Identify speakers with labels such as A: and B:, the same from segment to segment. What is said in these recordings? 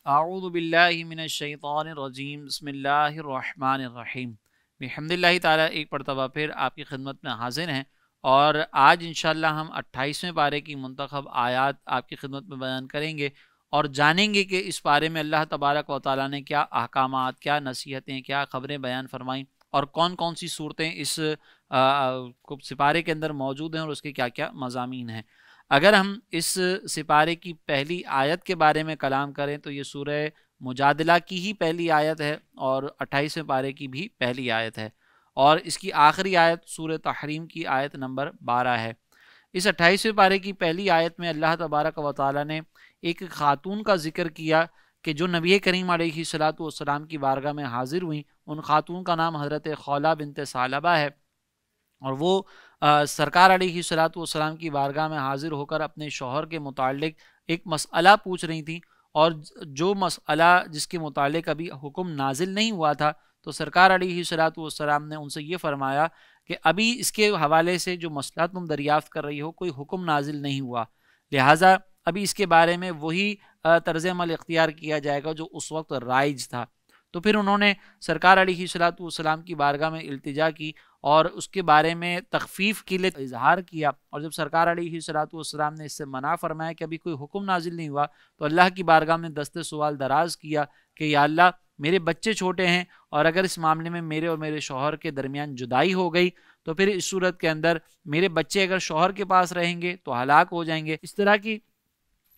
A: اعوذ باللہ من الشیطان الرجیم بسم اللہ الرحمن الرحیم بحمداللہ تعالی ایک مرتبہ پھر آپ کی خدمت میں حاضر ہیں، اور آج انشاءاللہ ہم 28ویں پارے کی منتخب آیات آپ کی خدمت میں بیان کریں گے اور جانیں گے کہ اس پارے میں اللہ تبارک و تعالیٰ نے کیا احکامات، کیا نصیحتیں، کیا خبریں بیان فرمائیں اور کون کون سی صورتیں اس سپارے کے اندر موجود ہیں اور اس کے کیا کیا مضامین ہیں۔ اگر ہم اس سپارے کی پہلی آیت کے بارے میں کلام کریں تو یہ سورہ مجادلہ کی ہی پہلی آیت ہے اور 28ویں پارے کی بھی پہلی آیت ہے، اور اس کی آخری آیت سورہ تحریم کی آیت نمبر 12 ہے۔ اس 28ویں پارے کی پہلی آیت میں اللہ تبارک و تعالیٰ نے ایک خاتون کا ذکر کیا کہ جو نبی کریم علیہ الصلوۃ والسلام کی بارگاہ میں حاضر ہوئیں۔ ان خاتون کا نام حضرت خولہ بنت ثعلبہ ہے، اور وہ سرکار علیہ الصلوۃ والسلام کی بارگاہ میں حاضر ہو کر اپنے شوہر کے متعلق ایک مسئلہ پوچھ رہی تھیں، اور جو مسئلہ جس کے متعلق ابھی حکم نازل نہیں ہوا تھا، تو سرکار علیہ الصلوۃ والسلام نے ان سے یہ فرمایا کہ ابھی اس کے حوالے سے جو مسئلہ تم دریافت کر رہی ہو کوئی حکم نازل نہیں ہوا، لہٰذا ابھی اس کے بارے میں وہی طرز عمل اختیار کیا جائے گا جو اس وقت رائج تھا۔ تو پھر انہوں نے سرکار علیہ الصلوۃ والسلام کی بارگاہ میں التجا کی اور اس کے بارے میں تخفیف کے لیے اظہار کیا، اور جب سرکار علیہ الصلوۃ والسلام نے اس سے منع فرمایا کہ ابھی کوئی حکم نازل نہیں ہوا، تو اللہ کی بارگاہ میں دست سوال دراز کیا کہ یا اللہ، میرے بچے چھوٹے ہیں، اور اگر اس معاملے میں میرے اور میرے شوہر کے درمیان جدائی ہو گئی تو پھر اس صورت کے اندر میرے بچے اگر شوہر کے پاس رہیں گے تو ہلاک ہو جائیں گے۔ اس طرح کی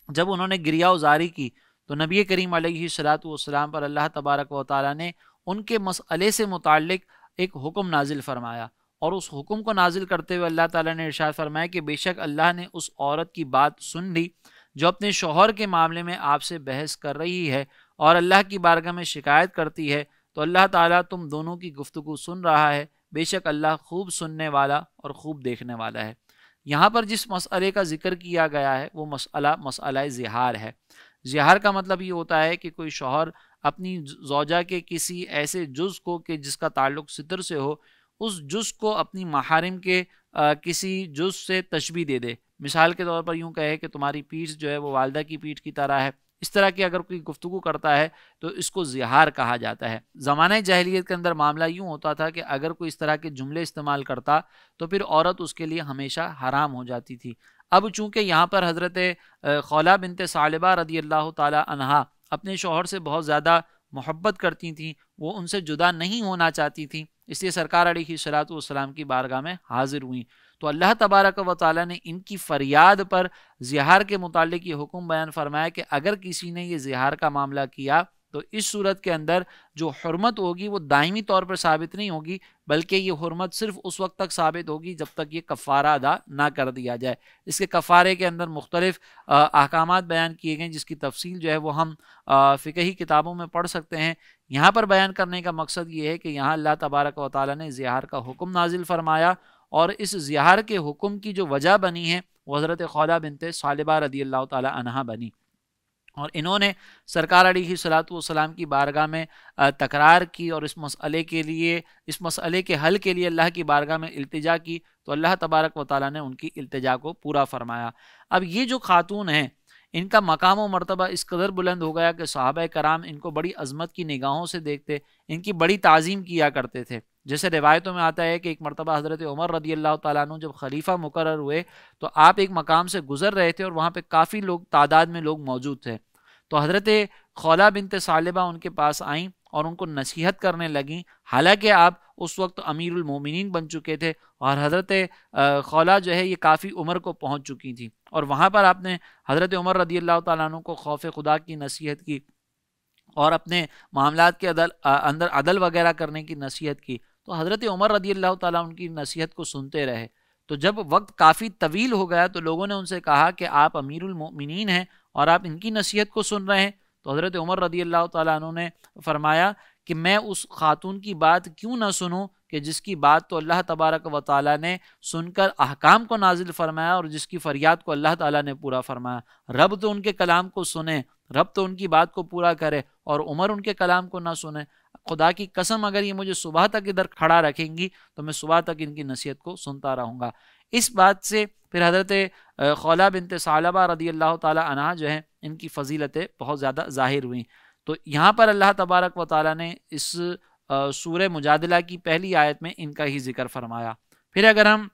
A: جب انہوں نے گریہ وزاری کی تو نبی کریم علیہ الصلوۃ والسلام پر اللہ تبارک و تعالیٰ نے ان کے مسئلے سے متعلق ایک حکم نازل فرمایا، اور اس حکم کو نازل کرتے ہوئے اللہ تعالیٰ نے ارشاد فرمایا کہ بے شک اللہ نے اس عورت کی بات سن لی جو اپنے شوہر کے معاملے میں آپ سے بحث کر رہی ہے اور اللہ کی بارگاہ میں شکایت کرتی ہے، تو اللہ تعالیٰ تم دونوں کی گفتگو سن رہا ہے، بے شک اللہ خوب سننے والا اور خوب دیکھنے والا ہے۔ یہاں پر جس مسئلے کا ذکر کیا گیا ہے وہ مسئلہ زہار ہے۔ زہار کا مطلب یہ ہوتا ہے کہ کوئی شوہر اپنی زوجہ کے کسی ایسے جز کو کہ جس کا تعلق ستر سے ہو، اس جز کو اپنی محارم کے کسی جز سے تشبیہ دے دے۔ مثال کے طور پر یوں کہے کہ تمہاری پیٹھ جو ہے وہ والدہ کی پیٹھ کی طرح ہے۔ اس طرح کی اگر کوئی گفتگو کرتا ہے تو اس کو زہار کہا جاتا ہے۔ زمانہ جاہلیت کے اندر معاملہ یوں ہوتا تھا کہ اگر کوئی اس طرح کے جملے استعمال کرتا تو پھر عورت اس کے لیے ہمیشہ حرام ہو جاتی تھی۔ اب چونکہ یہاں پر حضرت خولہ بنت ثعلبہ رضی اللہ تعالی عنہا اپنے شوہر سے بہت زیادہ محبت کرتی تھیں، وہ ان سے جدا نہیں ہونا چاہتی تھیں، اس لیے سرکار علیہ الصلوۃ والسلام کی بارگاہ میں حاضر ہوئیں، تو اللہ تبارک و تعالیٰ نے ان کی فریاد پر زہار کے متعلق یہ حکم بیان فرمایا کہ اگر کسی نے یہ زہار کا معاملہ کیا تو اس صورت کے اندر جو حرمت ہوگی وہ دائمی طور پر ثابت نہیں ہوگی، بلکہ یہ حرمت صرف اس وقت تک ثابت ہوگی جب تک یہ کفارہ ادا نہ کر دیا جائے۔ اس کے کفارے کے اندر مختلف احکامات بیان کیے گئے جس کی تفصیل جو ہے وہ ہم فقہی کتابوں میں پڑھ سکتے ہیں۔ یہاں پر بیان کرنے کا مقصد یہ ہے کہ یہاں اللہ تبارک و تعالیٰ نے زہار کا حکم نازل فرمایا، اور اس زہار کے حکم کی جو وجہ بنی ہے وہ حضرت خولہ بنت ثعلبہ رضی اللہ تعالی عنہا بنی، اور انہوں نے سرکار علیہ الصلوۃ والسلام کی بارگاہ میں تکرار کی اور اس مسئلے کے حل کے لیے اللہ کی بارگاہ میں التجا کی، تو اللہ تبارک و تعالیٰ نے ان کی التجا کو پورا فرمایا۔ اب یہ جو خاتون ہیں ان کا مقام و مرتبہ اس قدر بلند ہو گیا کہ صحابہ کرام ان کو بڑی عظمت کی نگاہوں سے دیکھتے، ان کی بڑی تعظیم کیا کرتے تھے۔ جیسے روایتوں میں آتا ہے کہ ایک مرتبہ حضرت عمر رضی اللہ تعالیٰ عنہ جب خلیفہ مقرر ہوئے تو آپ ایک مقام سے گزر رہے تھے اور وہاں پہ کافی تعداد میں لوگ موجود تھے، تو حضرت خولہ بنت ثعلبہ ان کے پاس آئیں اور ان کو نصیحت کرنے لگیں، حالانکہ آپ اس وقت امیر المومنین بن چکے تھے اور حضرت خولہ جو ہے یہ کافی عمر کو پہنچ چکی تھی، اور وہاں پر آپ نے حضرت عمر رضی اللہ تعالیٰ عنہ کو خوف خدا کی نصیحت کی اور اپنے معاملات کے اندر عدل وغیرہ کرنے کی نصیحت کی، تو حضرت عمر رضی اللہ تعالیٰ ان کی نصیحت کو سنتے رہے۔ تو جب وقت کافی طویل ہو گیا تو لوگوں نے ان سے کہا کہ آپ امیر المؤمنین ہیں اور آپ ان کی نصیحت کو سن رہے ہیں، تو حضرت عمر رضی اللہ تعالیٰ عنہ نے فرمایا کہ میں اس خاتون کی بات کیوں نہ سنوں کہ جس کی بات تو اللہ تبارک و تعالیٰ نے سن کر احکام کو نازل فرمایا اور جس کی فریاد کو اللہ تعالیٰ نے پورا فرمایا۔ رب تو ان کے کلام کو سنے، رب تو ان کی بات کو پورا کرے، اور عمر ان کے کلام کو نہ سنے۔ خدا کی قسم اگر یہ مجھے صبح تک ادھر کھڑا رکھیں گی تو میں صبح تک ان کی نصیحت کو سنتا رہوں گا۔ اس بات سے پھر حضرت خولہ بنت ثعلبہ رضی اللہ تعالی عنہا جو ہیں ان کی فضیلتیں بہت زیادہ ظاہر ہوئیں۔ تو یہاں پر اللہ تبارک و تعالیٰ نے اس سورہ مجادلہ کی پہلی آیت میں ان کا ہی ذکر فرمایا۔ پھر اگر ہم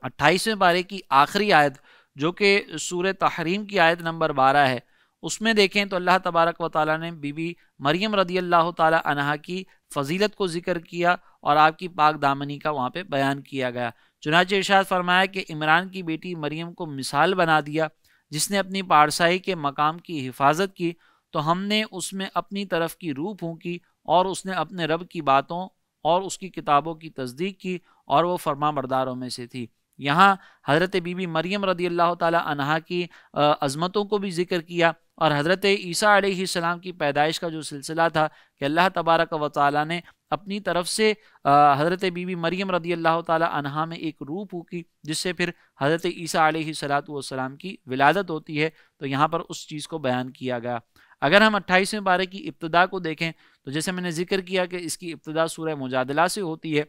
A: 28ویں پارے کی آخری آیت جو کہ سورہ تحریم کی آیت نمبر 12 ہے اس میں دیکھیں تو اللہ تبارک و تعالیٰ نے بی بی مریم رضی اللہ تعالی عنہا کی فضیلت کو ذکر کیا اور آپ کی پاک دامنی کا وہاں پہ بیان کیا گیا۔ چنانچہ ارشاد فرمایا کہ عمران کی بیٹی مریم کو مثال بنا دیا جس نے اپنی پارسائی کے مقام کی حفاظت کی، تو ہم نے اس میں اپنی طرف کی روح پھونکی اور اس نے اپنے رب کی باتوں اور اس کی کتابوں کی تصدیق کی اور وہ فرما برداروں میں سے تھی۔ یہاں حضرت بی بی مریم رضی اللہ تعالی عنہا کی عظمتوں کو بھی ذکر کیا اور حضرت عیسیٰ علیہ السلام کی پیدائش کا جو سلسلہ تھا کہ اللہ تبارک و تعالی نے اپنی طرف سے حضرت بی بی مریم رضی اللہ تعالی عنہا میں ایک روح پھونکی جس سے پھر حضرت عیسیٰ علیہ السلام کی ولادت ہوتی ہے، تو یہاں پر اس چیز کو بیان کیا گیا۔ اگر ہم 28ویں پارے کی ابتدا کو دیکھیں تو جیسے میں نے ذکر کیا کہ اس کی ابتدا سورہ مجادلہ سے ہوتی ہے۔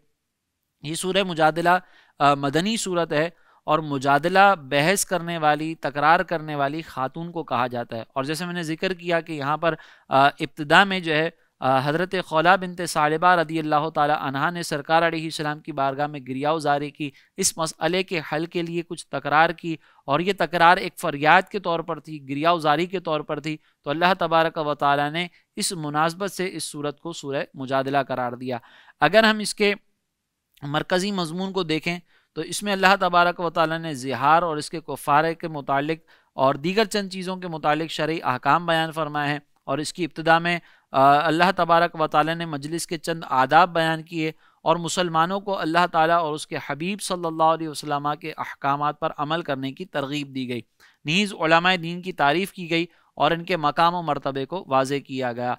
A: یہ سورہ مجادلہ مدنی صورت ہے اور مجادلہ بحث کرنے والی، تکرار کرنے والی خاتون کو کہا جاتا ہے، اور جیسے میں نے ذکر کیا کہ یہاں پر ابتدا میں جو ہے حضرت خولہ بنت ثعلبہ رضی اللہ تعالی عنہا نے سرکار علیہ السلام کی بارگاہ میں گریہ زاری کی، اس مسئلے کے حل کے لیے کچھ تکرار کی، اور یہ تکرار ایک فریاد کے طور پر تھی، گریہ زاری کے طور پر تھی، تو اللہ تبارک و تعالی نے اس مناسبت سے اس صورت کو سورہ مجادلہ قرار دیا۔ اگر ہم اس کے مرکزی مضمون کو دیکھیں تو اس میں اللہ تبارک و تعالی نے زہار اور اس کے کفارے کے متعلق اور دیگر چند چیزوں کے متعلق شرعی احکام بیان فرمائے ہیں، اور اس کی ابتدا میں اللہ تبارک و تعالی نے مجلس کے چند آداب بیان کیے اور مسلمانوں کو اللہ تعالیٰ اور اس کے حبیب صلی اللہ علیہ وسلم کے احکامات پر عمل کرنے کی ترغیب دی گئی۔ نیز علماء دین کی تعریف کی گئی اور ان کے مقام و مرتبے کو واضح کیا گیا۔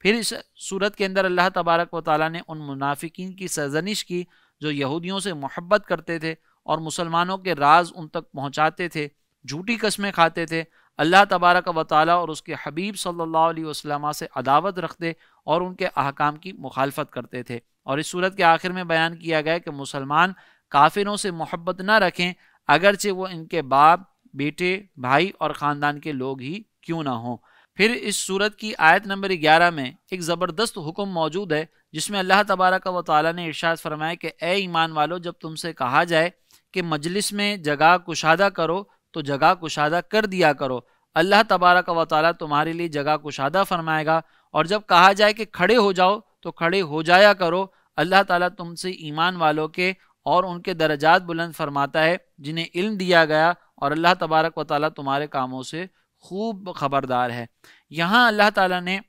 A: پھر اس صورت کے اندر اللہ تبارک و تعالیٰ نے ان منافقین کی سرزنش کی جو یہودیوں سے محبت کرتے تھے اور مسلمانوں کے راز ان تک پہنچاتے تھے، جھوٹی قسمیں کھاتے تھے، اللہ تبارک و تعالیٰ اور اس کے حبیب صلی اللہ علیہ وسلم سے عداوت رکھتے اور ان کے احکام کی مخالفت کرتے تھے۔ اور اس صورت کے آخر میں بیان کیا گیا کہ مسلمان کافروں سے محبت نہ رکھیں اگرچہ وہ ان کے باپ، بیٹے، بھائی اور خاندان کے لوگ ہی کیوں نہ ہوں۔ پھر اس صورت کی آیت نمبر 11 میں ایک زبردست حکم موجود ہے جس میں اللہ تبارک و تعالیٰ نے ارشاد فرمایا کہ اے ایمان والو، جب تم سے کہا جائے کہ مجلس میں جگہ کشادہ کرو تو جگہ کشادہ کر دیا کرو، اللہ تبارک و تعالیٰ تمہارے لیے جگہ کشادہ فرمائے گا، اور جب کہا جائے کہ کھڑے ہو جاؤ تو کھڑے ہو جایا کرو، اللہ تعالیٰ تم سے ایمان والوں کے اور ان کے درجات بلند فرماتا ہے جنہیں علم دیا گیا، اور اللہ تبارک و تعالیٰ تمہارے کاموں سے خوب خبردار ہے۔ یہاں اللہ تعالیٰ نے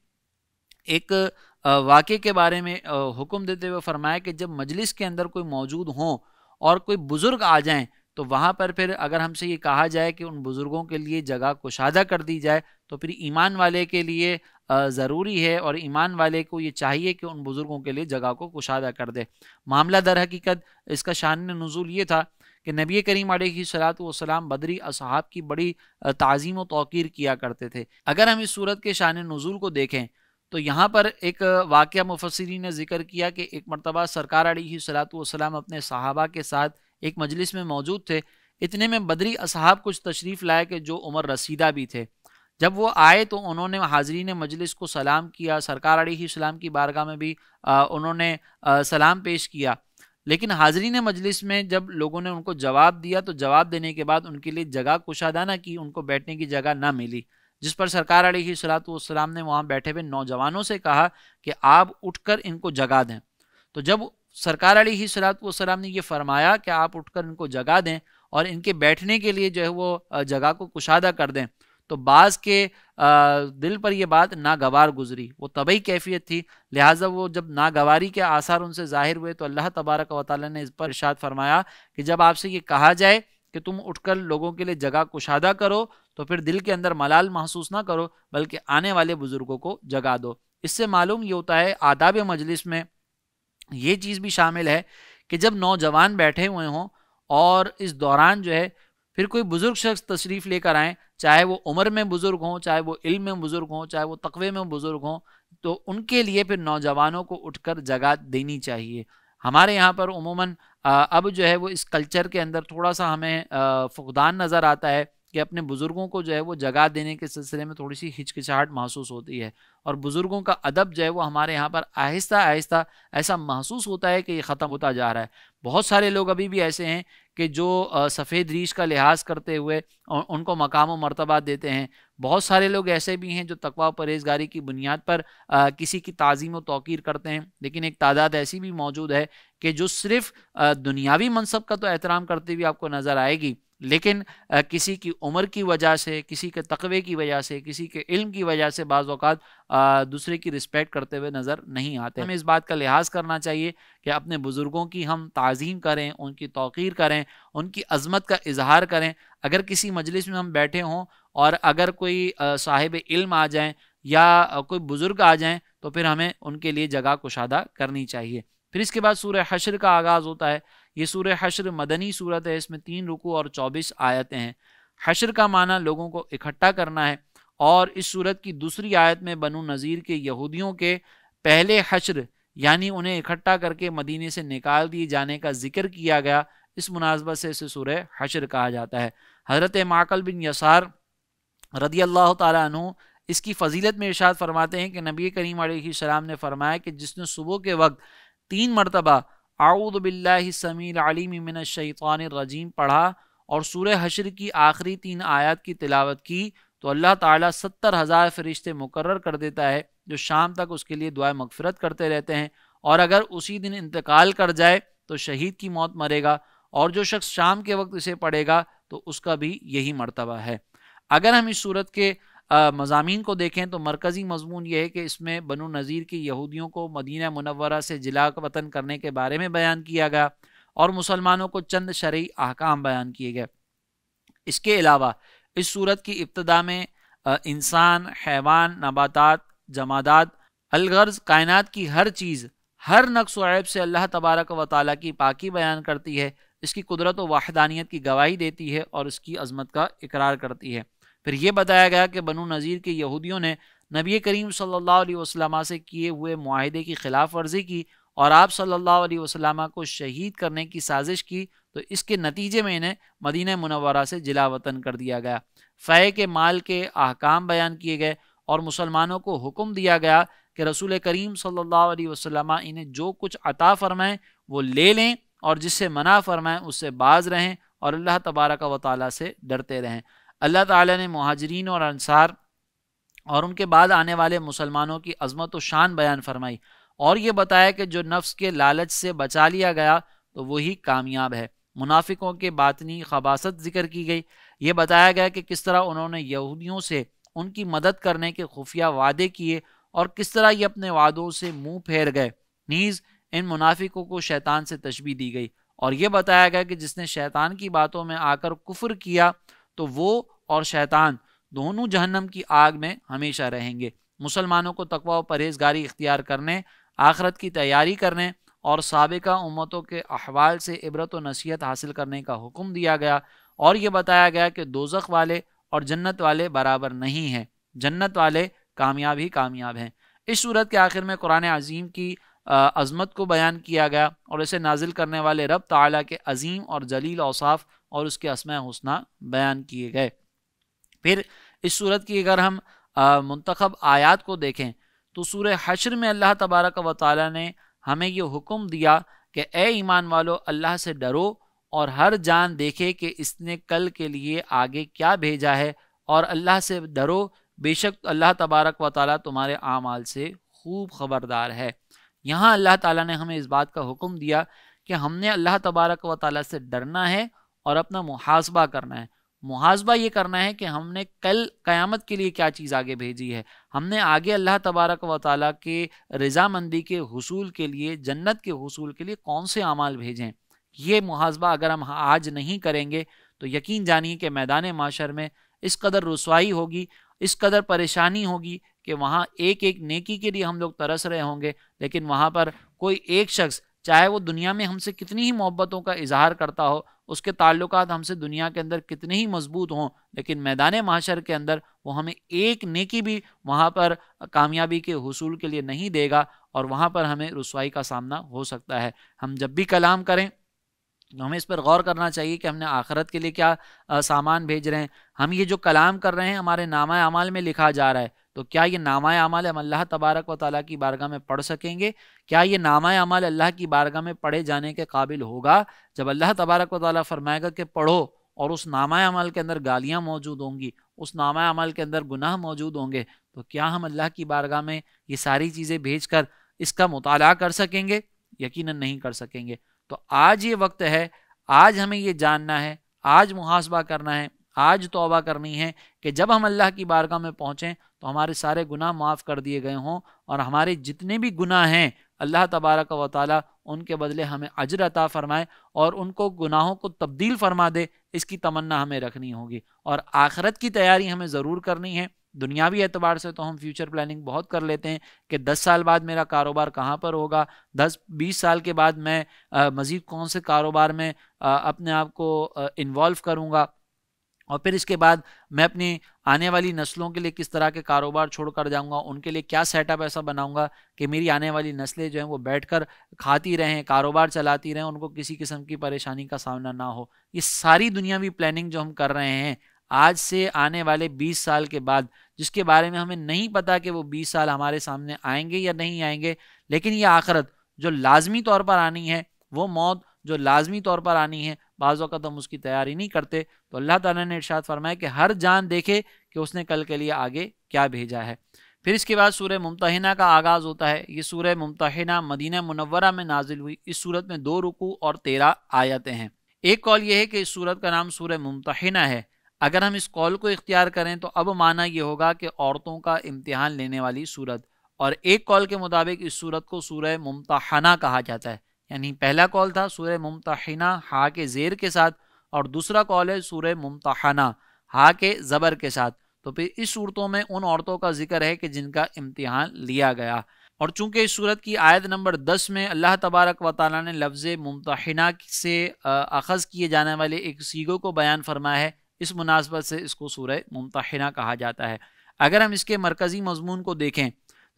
A: ایک واقعے کے بارے میں حکم دیتے ہوئے فرمایا کہ جب مجلس کے اندر کوئی موجود ہوں اور کوئی بزرگ آ جائیں تو وہاں پر پھر اگر ہم سے یہ کہا جائے کہ ان بزرگوں کے لیے جگہ کشادہ کر دی جائے تو پھر ایمان والے کے لیے ضروری ہے اور ایمان والے کو یہ چاہیے کہ ان بزرگوں کے لیے جگہ کو کشادہ کر دے۔ معاملہ در حقیقت اس کا شان نزول یہ تھا کہ نبی کریم علیہ الصلوۃ والسلام بدری اصحاب کی بڑی تعظیم و توقیر کیا کرتے تھے۔ اگر ہم اس صورت کے شان نزول کو دیکھیں تو یہاں پر ایک واقعہ مفسرین نے ذکر کیا کہ ایک مرتبہ سرکار علیہ الصلوۃ والسلام اپنے صحابہ کے ساتھ ایک مجلس میں موجود تھے، اتنے میں بدری اصحاب کچھ تشریف لائے کہ جو عمر رسیدہ بھی تھے۔ جب وہ آئے تو انہوں نے حاضرین مجلس کو سلام کیا، سرکار علیہ السلام کی بارگاہ میں بھی انہوں نے سلام پیش کیا، لیکن حاضرین مجلس میں جب لوگوں نے ان کو جواب دیا تو جواب دینے کے بعد ان کے لیے جگہ کشادہ نہ کی، ان کو بیٹھنے کی جگہ نہ ملی، جس پر سرکار علیہ الصلوۃ والسلام نے وہاں بیٹھے ہوئے نوجوانوں سے کہا کہ آپ اٹھ کر ان کو جگہ دیں۔ تو جب سرکار علیہ الصلوۃ والسلام نے یہ فرمایا کہ آپ اٹھ کر ان کو جگہ دیں اور ان کے بیٹھنے کے لیے جو ہے وہ جگہ کو کشادہ کر دیں، تو بعض کے دل پر یہ بات ناگوار گزری، وہ طبعی کیفیت تھی، لہٰذا وہ جب ناگواری کے آثار ان سے ظاہر ہوئے تو اللہ تبارک و تعالیٰ نے اس پر ارشاد فرمایا کہ جب آپ سے یہ کہا جائے کہ تم اٹھ کر لوگوں کے لیے جگہ کشادہ کرو تو پھر دل کے اندر ملال محسوس نہ کرو بلکہ آنے والے بزرگوں کو جگہ دو۔ اس سے معلوم یہ ہوتا ہے آداب مجلس میں یہ چیز بھی شامل ہے کہ جب نوجوان بیٹھے ہوئے ہوں اور اس دوران جو ہے پھر کوئی بزرگ شخص تشریف لے کر آئیں، چاہے وہ عمر میں بزرگ ہوں، چاہے وہ علم میں بزرگ ہوں، چاہے وہ تقوی میں بزرگ ہوں، تو ان کے لیے پھر نوجوانوں کو اٹھ کر جگہ دینی چاہیے۔ ہمارے یہاں پر عموماً اب جو ہے وہ اس کلچر کے اندر تھوڑا سا ہمیں فقدان نظر آتا ہے کہ اپنے بزرگوں کو جو ہے وہ جگہ دینے کے سلسلے میں تھوڑی سی ہچکچاہٹ محسوس ہوتی ہے، اور بزرگوں کا ادب جو ہے وہ ہمارے یہاں پر آہستہ آہستہ ایسا محسوس ہوتا ہے کہ یہ ختم ہوتا جا رہا ہے۔ بہت سارے لوگ ابھی بھی ایسے ہیں کہ جو سفید ریش کا لحاظ کرتے ہوئے ان کو مقام و مرتبہ دیتے ہیں، بہت سارے لوگ ایسے بھی ہیں جو تقوی و پرہیزگاری کی بنیاد پر کسی کی تعظیم و توقیر کرتے ہیں، لیکن ایک تعداد ایسی بھی موجود ہے کہ جو صرف دنیاوی منصب کا تو احترام کرتے ہوئے آپ کو نظر آئے گی، لیکن کسی کی عمر کی وجہ سے، کسی کے تقوی کی وجہ سے، کسی کے علم کی وجہ سے بعض اوقات دوسرے کی رسپیکٹ کرتے ہوئے نظر نہیں آتے۔ ہمیں اس بات کا لحاظ کرنا چاہیے کہ اپنے بزرگوں کی ہم تعظیم کریں، ان کی توقیر کریں، ان کی عظمت کا اظہار کریں۔ اگر کسی مجلس میں ہم بیٹھے ہوں اور اگر کوئی صاحب علم آ جائیں یا کوئی بزرگ آ جائیں تو پھر ہمیں ان کے لیے جگہ کشادہ کرنی چاہیے۔ پھر اس کے بعد سورہ حشر کا آغاز ہوتا ہے۔ یہ سورہ حشر مدنی صورت ہے، اس میں 3 رکوع اور 24 آیتیں ہیں۔ حشر کا معنی لوگوں کو اکٹھا کرنا ہے، اور اس سورت کی دوسری آیت میں بنو نذیر کے یہودیوں کے پہلے حشر یعنی انہیں اکٹھا کر کے مدینے سے نکال دیے جانے کا ذکر کیا گیا، اس مناسبت سے اسے سورہ حشر کہا جاتا ہے۔ حضرت معقل بن یسار رضی اللہ تعالیٰ عنہ اس کی فضیلت میں ارشاد فرماتے ہیں کہ نبی کریم علیہ السلام نے فرمایا کہ جس نے صبح کے وقت 3 مرتبہ اعوذ باللہ السمیع العلیم من الشیطان الرجیم پڑھا اور سورہ حشر کی آخری 3 آیات کی تلاوت کی تو اللہ تعالیٰ 70,000 فرشتے مقرر کر دیتا ہے جو شام تک اس کے لیے دعائے مغفرت کرتے رہتے ہیں، اور اگر اسی دن انتقال کر جائے تو شہید کی موت مرے گا، اور جو شخص شام کے وقت اسے پڑھے گا تو اس کا بھی یہی مرتبہ ہے۔ اگر ہم اس صورت کے مضامین کو دیکھیں تو مرکزی مضمون یہ ہے کہ اس میں بنو نذیر کی یہودیوں کو مدینہ منورہ سے جلا وطن کرنے کے بارے میں بیان کیا گیا، اور مسلمانوں کو چند شرعی احکام بیان کیے گئے۔ اس کے علاوہ اس صورت کی ابتدا میں انسان، حیوان، نباتات، جمادات، الغرض کائنات کی ہر چیز ہر نقص و عیب سے اللہ تبارک و تعالیٰ کی پاکی بیان کرتی ہے، اس کی قدرت و وحدانیت کی گواہی دیتی ہے اور اس کی عظمت کا اقرار کرتی ہے۔ پھر یہ بتایا گیا کہ بنو نذیر کے یہودیوں نے نبی کریم صلی اللہ علیہ وسلم سے کیے ہوئے معاہدے کی خلاف ورزی کی اور آپ صلی اللہ علیہ وسلم کو شہید کرنے کی سازش کی، تو اس کے نتیجے میں انہیں مدینہ منورہ سے جلا وطن کر دیا گیا۔ فے کے مال کے احکام بیان کیے گئے اور مسلمانوں کو حکم دیا گیا کہ رسول کریم صلی اللہ علیہ وسلم انہیں جو کچھ عطا فرمائیں وہ لے لیں، اور جس سے منع فرمائیں اس سے باز رہیں، اور اللہ تبارک و تعالیٰ سے ڈرتے رہیں۔ اللہ تعالیٰ نے مہاجرین اور انصار اور ان کے بعد آنے والے مسلمانوں کی عظمت و شان بیان فرمائی، اور یہ بتایا کہ جو نفس کے لالچ سے بچا لیا گیا تو وہی کامیاب ہے۔ منافقوں کے باطنی خباثت ذکر کی گئی۔ یہ بتایا گیا کہ کس طرح انہوں نے یہودیوں سے ان کی مدد کرنے کے خفیہ وعدے کیے اور کس طرح یہ اپنے وعدوں سے منہ پھیر گئے۔ نیز ان منافقوں کو شیطان سے تشبیہ دی گئی، اور یہ بتایا گیا کہ جس نے شیطان کی باتوں میں آ کر کفر کیا تو وہ اور شیطان دونوں جہنم کی آگ میں ہمیشہ رہیں گے۔ مسلمانوں کو تقوی و پرہیزگاری اختیار کرنے، آخرت کی تیاری کرنے اور سابقہ امتوں کے احوال سے عبرت و نصیحت حاصل کرنے کا حکم دیا گیا، اور یہ بتایا گیا کہ دوزخ والے اور جنت والے برابر نہیں ہیں، جنت والے کامیاب ہی کامیاب ہیں۔ اس صورت کے آخر میں قرآن عظیم کی عظمت کو بیان کیا گیا اور اسے نازل کرنے والے رب تعالیٰ کے عظیم اور جلیل اوصاف اور اس کے اسماء حسنہ بیان کیے گئے۔ پھر اس صورت کی اگر ہم منتخب آیات کو دیکھیں تو سورہ حشر میں اللہ تبارک و تعالیٰ نے ہمیں یہ حکم دیا کہ اے ایمان والو اللہ سے ڈرو اور ہر جان دیکھے کہ اس نے کل کے لیے آگے کیا بھیجا ہے، اور اللہ سے ڈرو، بے شک اللہ تبارک و تعالیٰ تمہارے اعمال سے خوب خبردار ہے۔ یہاں اللہ تعالیٰ نے ہمیں اس بات کا حکم دیا کہ ہم نے اللہ تبارک و تعالیٰ سے ڈرنا ہے اور اپنا محاسبہ کرنا ہے۔ محاسبہ یہ کرنا ہے کہ ہم نے کل قیامت کے لیے کیا چیز آگے بھیجی ہے، ہم نے آگے اللہ تبارک و تعالیٰ کے رضامندی کے حصول کے لیے، جنت کے حصول کے لیے کون سے اعمال بھیجیں۔ یہ محاسبہ اگر ہم آج نہیں کریں گے تو یقین جانیے کہ میدان معاشر میں اس قدر رسوائی ہوگی، اس قدر پریشانی ہوگی کہ وہاں ایک ایک نیکی کے لیے ہم لوگ ترس رہے ہوں گے، لیکن وہاں پر کوئی ایک شخص چاہے وہ دنیا میں ہم سے کتنی ہی محبتوں کا اظہار کرتا ہو، اس کے تعلقات ہم سے دنیا کے اندر کتنے ہی مضبوط ہوں، لیکن میدان محشر کے اندر وہ ہمیں ایک نیکی بھی وہاں پر کامیابی کے حصول کے لیے نہیں دے گا، اور وہاں پر ہمیں رسوائی کا سامنا ہو سکتا ہے۔ ہم جب بھی کلام کریں تو ہمیں اس پر غور کرنا چاہیے کہ ہم نے آخرت کے لیے کیا سامان بھیج رہے ہیں. ہم یہ جو کلام کر رہے ہیں ہمارے نامہ اعمال میں لکھا جا رہا ہے، تو کیا یہ نامہ اعمال ہم اللہ تبارک و تعالیٰ کی بارگاہ میں پڑھ سکیں گے؟ کیا یہ نامہ اعمال اللہ کی بارگاہ میں پڑھے جانے کے قابل ہوگا؟ جب اللہ تبارک و تعالیٰ فرمائے گا کہ پڑھو، اور اس نامہ اعمال کے اندر گالیاں موجود ہوں گی، اس نامہ اعمال کے اندر گناہ موجود ہوں گے، تو کیا ہم اللہ کی بارگاہ میں یہ ساری چیزیں بھیج کر اس کا مطالعہ کر سکیں گے؟ یقیناً نہیں کر سکیں گے. تو آج یہ وقت ہے، آج ہمیں یہ جاننا ہے، آج محاسبہ کرنا ہے، آج توبہ کرنی ہے کہ جب ہم اللہ کی بارگاہ میں پہنچیں تو ہمارے سارے گناہ معاف کر دیے گئے ہوں، اور ہمارے جتنے بھی گناہ ہیں اللہ تبارک و تعالیٰ ان کے بدلے ہمیں اجر عطا فرمائے اور ان کو گناہوں کو تبدیل فرما دے. اس کی تمنا ہمیں رکھنی ہوگی. اور آخرت کی تیاری ہمیں ضرور کرنی ہے. دنیاوی اعتبار سے تو ہم فیوچر پلاننگ بہت کر لیتے ہیں کہ 10 سال بعد میرا کاروبار کہاں پر ہوگا، 10-20 سال کے بعد میں مزید کون سے کاروبار میں اپنے آپ کو انوالو کروں گا، اور پھر اس کے بعد میں اپنی آنے والی نسلوں کے لیے کس طرح کے کاروبار چھوڑ کر جاؤں گا، ان کے لیے کیا سیٹ اپ ایسا بناؤں گا کہ میری آنے والی نسلیں جو ہیں وہ بیٹھ کر کھاتی رہیں، کاروبار چلاتی رہیں، ان کو کسی قسم کی پریشانی کا سامنا نہ ہو. یہ ساری دنیاوی پلاننگ جو ہم کر رہے ہیں آج سے آنے والے 20 سال کے بعد، جس کے بارے میں ہمیں نہیں پتا کہ وہ 20 سال ہمارے سامنے آئیں گے یا نہیں آئیں گے، لیکن یہ آخرت جو لازمی طور پر آنی ہے، وہ موت جو لازمی طور پر آنی ہے، بعض اوقات ہم اس کی تیاری نہیں کرتے. تو اللہ تعالیٰ نے ارشاد فرمایا کہ ہر جان دیکھے کہ اس نے کل کے لیے آگے کیا بھیجا ہے. پھر اس کے بعد سورہ ممتحنہ کا آغاز ہوتا ہے. یہ سورہ ممتحنہ مدینہ منورہ میں نازل ہوئی. اس سورت میں 2 رکوع اور 13 آیتیں ہیں. ایک قول یہ ہے کہ اس سورت کا نام سورہ ممتحنہ ہے. اگر ہم اس قول کو اختیار کریں تو اب معنی یہ ہوگا کہ عورتوں کا امتحان لینے والی سورت، اور ایک قول کے مطابق اس سورت کو سورہ ممتحنہ کہا جاتا ہے. یعنی پہلا قول تھا سورہ ممتحنہ ہا کے زیر کے ساتھ، اور دوسرا قول ہے سورہ ممتحنہ ہا کے زبر کے ساتھ. تو پھر اس صورتوں میں ان عورتوں کا ذکر ہے کہ جن کا امتحان لیا گیا. اور چونکہ اس صورت کی آیت نمبر 10 میں اللہ تبارک و تعالیٰ نے لفظ ممتحنہ سے اخذ کیے جانے والے ایک صیغے کو بیان فرمایا ہے، اس مناسبت سے اس کو سورہ ممتحنہ کہا جاتا ہے. اگر ہم اس کے مرکزی مضمون کو دیکھیں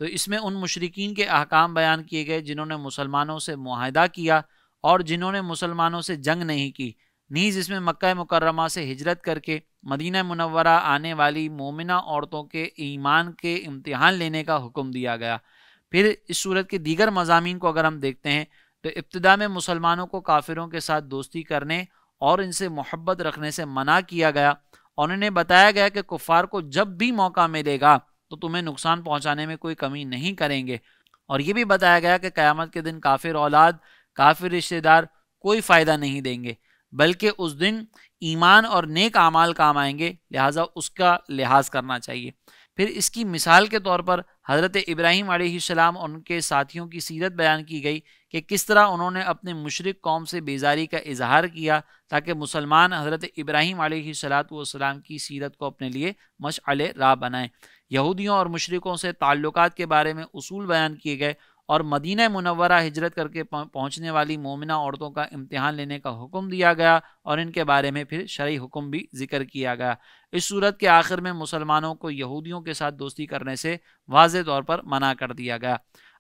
A: تو اس میں ان مشرکین کے احکام بیان کیے گئے جنہوں نے مسلمانوں سے معاہدہ کیا اور جنہوں نے مسلمانوں سے جنگ نہیں کی. نیز اس میں مکہ مکرمہ سے ہجرت کر کے مدینہ منورہ آنے والی مومنہ عورتوں کے ایمان کے امتحان لینے کا حکم دیا گیا. پھر اس صورت کے دیگر مضامین کو اگر ہم دیکھتے ہیں تو ابتدا میں مسلمانوں کو کافروں کے ساتھ دوستی کرنے اور ان سے محبت رکھنے سے منع کیا گیا، اور انہیں بتایا گیا کہ کفار کو جب بھی موقع ملے گا تو تمہیں نقصان پہنچانے میں کوئی کمی نہیں کریں گے. اور یہ بھی بتایا گیا کہ قیامت کے دن کافر اولاد، کافر رشتہ دار کوئی فائدہ نہیں دیں گے، بلکہ اس دن ایمان اور نیک اعمال کام آئیں گے، لہٰذا اس کا لحاظ کرنا چاہیے. پھر اس کی مثال کے طور پر حضرت ابراہیم علیہ السلام اور ان کے ساتھیوں کی سیرت بیان کی گئی کہ کس طرح انہوں نے اپنے مشرک قوم سے بیزاری کا اظہار کیا تاکہ مسلمان حضرت ابراہیم علیہ السلام کی سیرت کو اپنے لیے مشعل راہ بنائیں. یہودیوں اور مشرکوں سے تعلقات کے بارے میں اصول بیان کیے گئے، اور مدینہ منورہ ہجرت کر کے پہنچنے والی مومنہ عورتوں کا امتحان لینے کا حکم دیا گیا، اور ان کے بارے میں پھر شرعی حکم بھی ذکر کیا گیا. اس صورت کے آخر میں مسلمانوں کو یہودیوں کے ساتھ دوستی کرنے سے واضح طور پر منع کر دیا گیا.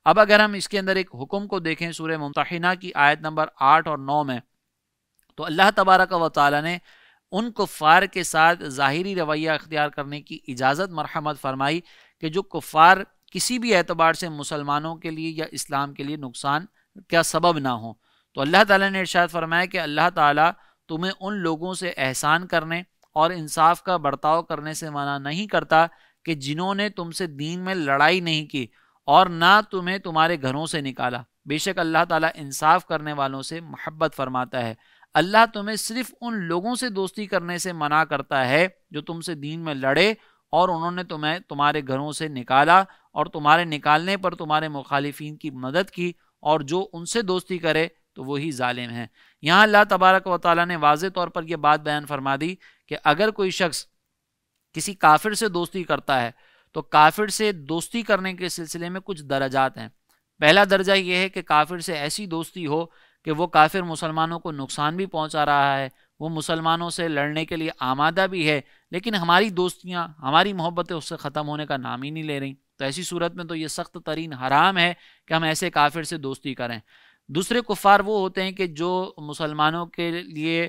A: اب اگر ہم اس کے اندر ایک حکم کو دیکھیں سورہ ممتحنہ کی آیت نمبر 8 اور 9 میں، تو اللہ تبارک و تعالیٰ نے ان کفار کے ساتھ ظاہری رویہ اختیار کرنے کی اجازت مرحمت فرمائی کہ جو کفار کسی بھی اعتبار سے مسلمانوں کے لیے یا اسلام کے لیے نقصان کا سبب نہ ہوں. تو اللہ تعالیٰ نے ارشاد فرمایا کہ اللہ تعالیٰ تمہیں ان لوگوں سے احسان کرنے اور انصاف کا برتاؤ کرنے سے منع نہیں کرتا کہ جنہوں نے تم سے دین میں لڑائی نہیں کی اور نہ تمہیں تمہارے گھروں سے نکالا. بے شک اللہ تعالیٰ انصاف کرنے والوں سے محبت فرماتا ہے. اللہ تمہیں صرف ان لوگوں سے دوستی کرنے سے منع کرتا ہے جو تم سے دین میں لڑے اور انہوں نے تمہیں تمہارے گھروں سے نکالا اور تمہارے نکالنے پر تمہارے مخالفین کی مدد کی، اور جو ان سے دوستی کرے تو وہی ظالم ہیں. یہاں اللہ تبارک و تعالیٰ نے واضح طور پر یہ بات بیان فرما دی کہ اگر کوئی شخص کسی کافر سے دوستی کرتا ہے تو کافر سے دوستی کرنے کے سلسلے میں کچھ درجات ہیں. پہلا درجہ یہ ہے کہ کافر سے ایسی دوستی ہو کہ وہ کافر مسلمانوں کو نقصان بھی پہنچا رہا ہے، وہ مسلمانوں سے لڑنے کے لیے آمادہ بھی ہے، لیکن ہماری دوستیاں، ہماری محبتیں اس سے ختم ہونے کا نام ہی نہیں لے رہی. تو ایسی صورت میں تو یہ سخت ترین حرام ہے کہ ہم ایسے کافر سے دوستی کریں. دوسرے کفار وہ ہوتے ہیں کہ جو مسلمانوں کے لیے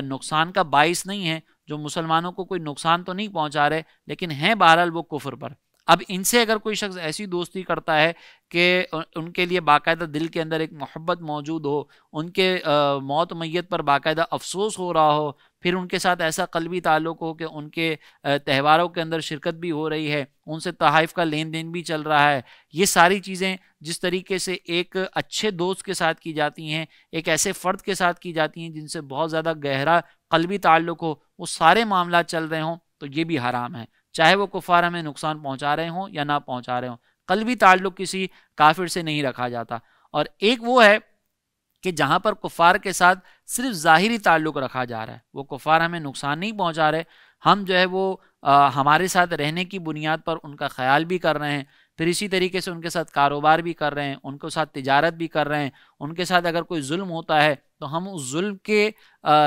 A: نقصان کا باعث نہیں ہے، جو مسلمانوں کو کوئی نقصان تو نہیں پہنچا رہے لیکن ہیں بہرحال وہ کفر پر۔ اب ان سے اگر کوئی شخص ایسی دوستی کرتا ہے کہ ان کے لیے باقاعدہ دل کے اندر ایک محبت موجود ہو، ان کے موت میت پر باقاعدہ افسوس ہو رہا ہو، پھر ان کے ساتھ ایسا قلبی تعلق ہو کہ ان کے تہواروں کے اندر شرکت بھی ہو رہی ہے، ان سے تحائف کا لین دین بھی چل رہا ہے، یہ ساری چیزیں جس طریقے سے ایک اچھے دوست کے ساتھ کی جاتی ہیں، ایک ایسے فرد کے ساتھ کی جاتی ہیں جن سے بہت زیادہ گہرا قلبی تعلق ہو، وہ سارے معاملات چل رہے ہوں تو یہ بھی حرام ہے، چاہے وہ کفار ہمیں نقصان پہنچا رہے ہوں یا نہ پہنچا رہے ہوں۔ قلبی تعلق کسی کافر سے نہیں رکھا جاتا۔ اور ایک وہ ہے کہ جہاں پر کفار کے ساتھ صرف ظاہری تعلق رکھا جا رہا ہے، وہ کفار ہمیں نقصان نہیں پہنچا رہے، ہم جو ہے وہ ہمارے ساتھ رہنے کی بنیاد پر ان کا خیال بھی کر رہے ہیں، پھر اسی طریقے سے ان کے ساتھ کاروبار بھی کر رہے ہیں، ان کے ساتھ تجارت بھی کر رہے ہیں، ان کے ساتھ اگر کوئی ظلم ہوتا ہے تو ہم اس ظلم کے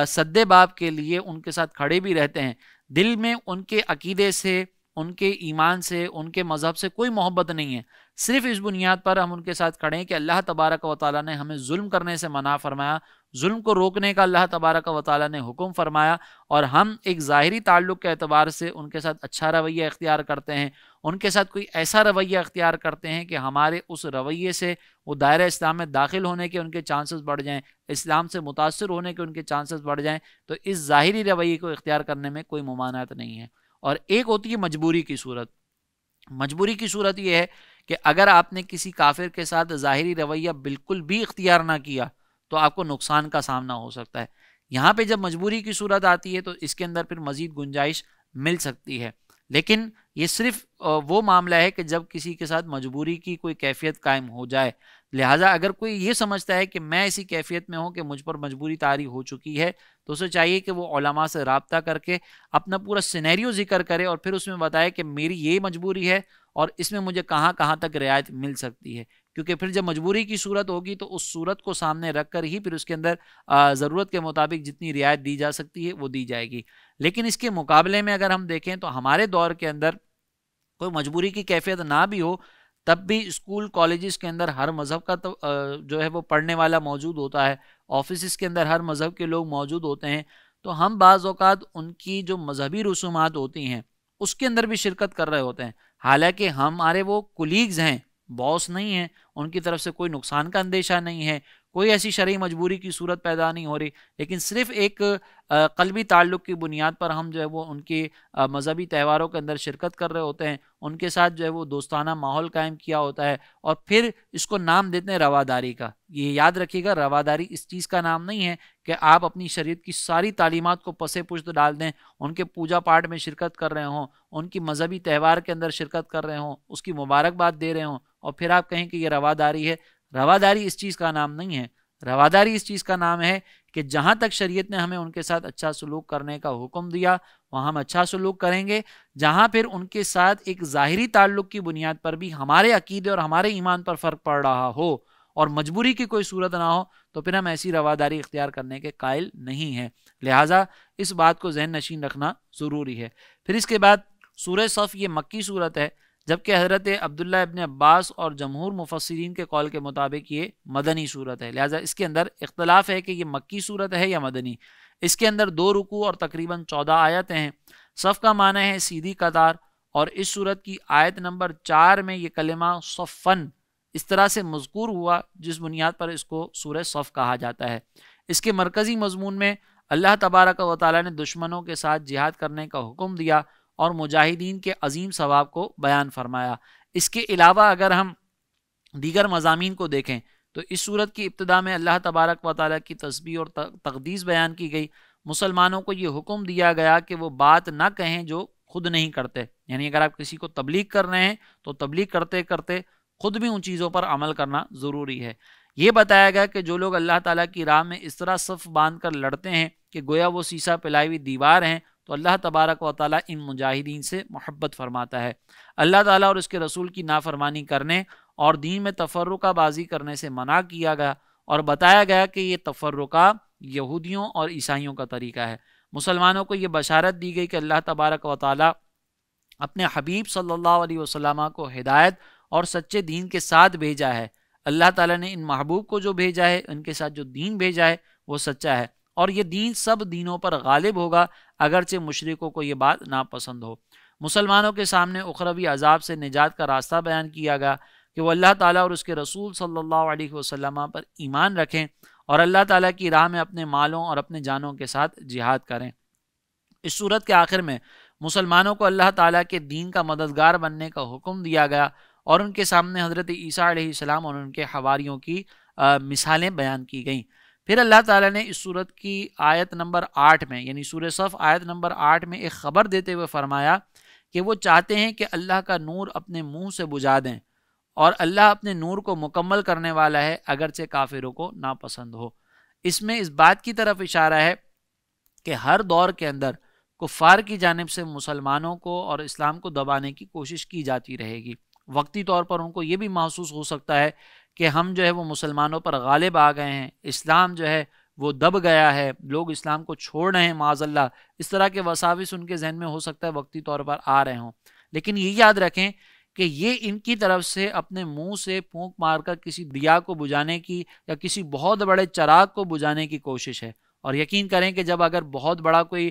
A: سد باب کے لیے ان کے ساتھ کھڑے بھی رہتے ہیں۔ دل میں ان کے عقیدے سے، ان کے ایمان سے، ان کے مذہب سے کوئی محبت نہیں ہے، صرف اس بنیاد پر ہم ان کے ساتھ کھڑے ہیں کہ اللہ تبارک و تعالیٰ نے ہمیں ظلم کرنے سے منع فرمایا، ظلم کو روکنے کا اللہ تبارک و تعالیٰ نے حکم فرمایا، اور ہم ایک ظاہری تعلق کے اعتبار سے ان کے ساتھ اچھا رویہ اختیار کرتے ہیں، ان کے ساتھ کوئی ایسا رویہ اختیار کرتے ہیں کہ ہمارے اس رویے سے وہ دائرہ اسلام میں داخل ہونے کے ان کے چانسز بڑھ جائیں، اسلام سے متاثر ہونے کے ان کے چانسز بڑھ جائیں، تو اس ظاہری رویے کو اختیار کرنے میں کوئی ممانعت نہیں ہے۔ اور ایک ہوتی ہے مجبوری کی صورت۔ مجبوری کی صورت یہ ہے کہ اگر آپ نے کسی کافر کے ساتھ ظاہری رویہ بالکل بھی اختیار نہ کیا تو آپ کو نقصان کا سامنا ہو سکتا ہے۔ یہاں پہ جب مجبوری کی صورت آتی ہے تو اس کے اندر پھر مزید گنجائش مل سکتی ہے، لیکن یہ صرف وہ معاملہ ہے کہ جب کسی کے ساتھ مجبوری کی کوئی کیفیت قائم ہو جائے۔ لہٰذا اگر کوئی یہ سمجھتا ہے کہ میں ایسی کیفیت میں ہوں کہ مجھ پر مجبوری طاری ہو چکی ہے تو اسے چاہیے کہ وہ علماء سے رابطہ کر کے اپنا پورا سینیریو ذکر کرے اور پھر اس میں بتائے کہ میری یہ مجبوری ہے اور اس میں مجھے کہاں کہاں تک رعایت مل سکتی ہے، کیونکہ پھر جب مجبوری کی صورت ہوگی تو اس صورت کو سامنے رکھ کر ہی پھر اس کے اندر ضرورت کے مطابق جتنی رعایت دی جا سکتی ہے وہ دی جائے گی۔ لیکن اس کے مقابلے میں اگر ہم دیکھیں تو ہمارے دور کے اندر کوئی مجبوری کی کیفیت نہ بھی ہو تب بھی اسکول کالجز کے اندر ہر مذہب کا جو ہے وہ پڑھنے والا موجود ہوتا ہے، آفیسز کے اندر ہر مذہب کے لوگ موجود ہوتے ہیں، تو ہم بعض اوقات ان کی جو مذہبی رسومات ہوتی ہیں اس کے اندر بھی شرکت کر رہے ہوتے ہیں، حالانکہ ہمارے وہ کولیگز ہیں، باس نہیں ہیں، ان کی طرف سے کوئی نقصان کا اندیشہ نہیں ہے، کوئی ایسی شرعی مجبوری کی صورت پیدا نہیں ہو رہی، لیکن صرف ایک قلبی تعلق کی بنیاد پر ہم جو ہے وہ ان کے مذہبی تہواروں کے اندر شرکت کر رہے ہوتے ہیں، ان کے ساتھ جو ہے وہ دوستانہ ماحول قائم کیا ہوتا ہے، اور پھر اس کو نام دیتے ہیں رواداری کا۔ یہ یاد رکھیے گا، رواداری اس چیز کا نام نہیں ہے کہ آپ اپنی شریعت کی ساری تعلیمات کو پسے پشت ڈال دیں، ان کے پوجا پاٹ میں شرکت کر رہے ہوں، ان کی مذہبی تہوار کے اندر شرکت کر رہے ہوں، اس کی مبارکباد دے رہے ہوں، اور پھر آپ کہیں کہ یہ رواداری ہے۔ رواداری اس چیز کا نام نہیں ہے۔ رواداری اس چیز کا نام ہے کہ جہاں تک شریعت نے ہمیں ان کے ساتھ اچھا سلوک کرنے کا حکم دیا وہاں ہم اچھا سلوک کریں گے، جہاں پھر ان کے ساتھ ایک ظاہری تعلق کی بنیاد پر بھی ہمارے عقیدے اور ہمارے ایمان پر فرق پڑ رہا ہو اور مجبوری کی کوئی صورت نہ ہو تو پھر ہم ایسی رواداری اختیار کرنے کے قائل نہیں ہیں۔ لہٰذا اس بات کو ذہن نشین رکھنا ضروری ہے۔ پھر اس کے بعد سورہ صف یہ مکی صورت ہے، جبکہ حضرت عبداللہ ابن عباس اور جمہور مفسرین کے قول کے مطابق یہ مدنی صورت ہے، لہٰذا اس کے اندر اختلاف ہے کہ یہ مکی صورت ہے یا مدنی۔ اس کے اندر 2 رکوع اور تقریباً 14 آیتیں ہیں۔ صف کا معنی ہے سیدھی قطار، اور اس صورت کی آیت نمبر 4 میں یہ کلمہ صفن اس طرح سے مذکور ہوا جس بنیاد پر اس کو سورہ صف کہا جاتا ہے۔ اس کے مرکزی مضمون میں اللہ تبارک و تعالیٰ نے دشمنوں کے ساتھ جہاد کرنے کا حکم دیا اور مجاہدین کے عظیم ثواب کو بیان فرمایا۔ اس کے علاوہ اگر ہم دیگر مضامین کو دیکھیں تو اس صورت کی ابتدا میں اللہ تبارک و تعالیٰ کی تسبیح اور تقدیس بیان کی گئی۔ مسلمانوں کو یہ حکم دیا گیا کہ وہ بات نہ کہیں جو خود نہیں کرتے، یعنی اگر آپ کسی کو تبلیغ کر رہے ہیں تو تبلیغ کرتے کرتے خود بھی ان چیزوں پر عمل کرنا ضروری ہے۔ یہ بتایا گیا کہ جو لوگ اللہ تعالیٰ کی راہ میں اس طرح صف باندھ کر لڑتے ہیں کہ گویا وہ سیسا پلائی ہوئی دیوار ہیں، تو اللہ تبارک و تعالیٰ ان مجاہدین سے محبت فرماتا ہے۔ اللہ تعالیٰ اور اس کے رسول کی نافرمانی کرنے اور دین میں تفرقہ بازی کرنے سے منع کیا گیا اور بتایا گیا کہ یہ تفرقہ یہودیوں اور عیسائیوں کا طریقہ ہے۔ مسلمانوں کو یہ بشارت دی گئی کہ اللہ تبارک و تعالیٰ اپنے حبیب صلی اللہ علیہ وسلم کو ہدایت اور سچے دین کے ساتھ بھیجا ہے۔ اللہ تعالیٰ نے ان محبوب کو جو بھیجا ہے، ان کے ساتھ جو دین بھیجا ہے وہ سچا ہے، اور یہ دین سب دینوں پر غالب ہوگا اگرچہ مشرکوں کو یہ بات ناپسند ہو۔ مسلمانوں کے سامنے اخروی عذاب سے نجات کا راستہ بیان کیا گیا کہ وہ اللہ تعالیٰ اور اس کے رسول صلی اللہ علیہ وسلم پر ایمان رکھیں اور اللہ تعالیٰ کی راہ میں اپنے مالوں اور اپنے جانوں کے ساتھ جہاد کریں۔ اس صورت کے آخر میں مسلمانوں کو اللہ تعالیٰ کے دین کا مددگار بننے کا حکم دیا گیا اور ان کے سامنے حضرت عیسیٰ علیہ السلام اور ان کے حواریوں کی مثالیں بیان کی گئیں۔ پھر اللہ تعالیٰ نے اس صورت کی آیت نمبر 8 میں، یعنی سورہ صف آیت نمبر 8 میں ایک خبر دیتے ہوئے فرمایا کہ وہ چاہتے ہیں کہ اللہ کا نور اپنے منہ سے بجھا دیں، اور اللہ اپنے نور کو مکمل کرنے والا ہے اگرچہ کافروں کو ناپسند ہو۔ اس میں اس بات کی طرف اشارہ ہے کہ ہر دور کے اندر کفار کی جانب سے مسلمانوں کو اور اسلام کو دبانے کی کوشش کی جاتی رہے گی۔ وقتی طور پر ان کو یہ بھی محسوس ہو سکتا ہے کہ ہم جو ہے وہ مسلمانوں پر غالب آ گئے ہیں، اسلام جو ہے وہ دب گیا ہے، لوگ اسلام کو چھوڑ رہے ہیں معاذ اللہ، اس طرح کے وساوس ان کے ذہن میں ہو سکتا ہے وقتی طور پر آ رہے ہوں۔ لیکن یہ یاد رکھیں کہ یہ ان کی طرف سے اپنے منہ سے پھونک مار کر کسی دیا کو بجھانے کی یا کسی بہت بڑے چراغ کو بجھانے کی کوشش ہے، اور یقین کریں کہ جب اگر بہت بڑا کوئی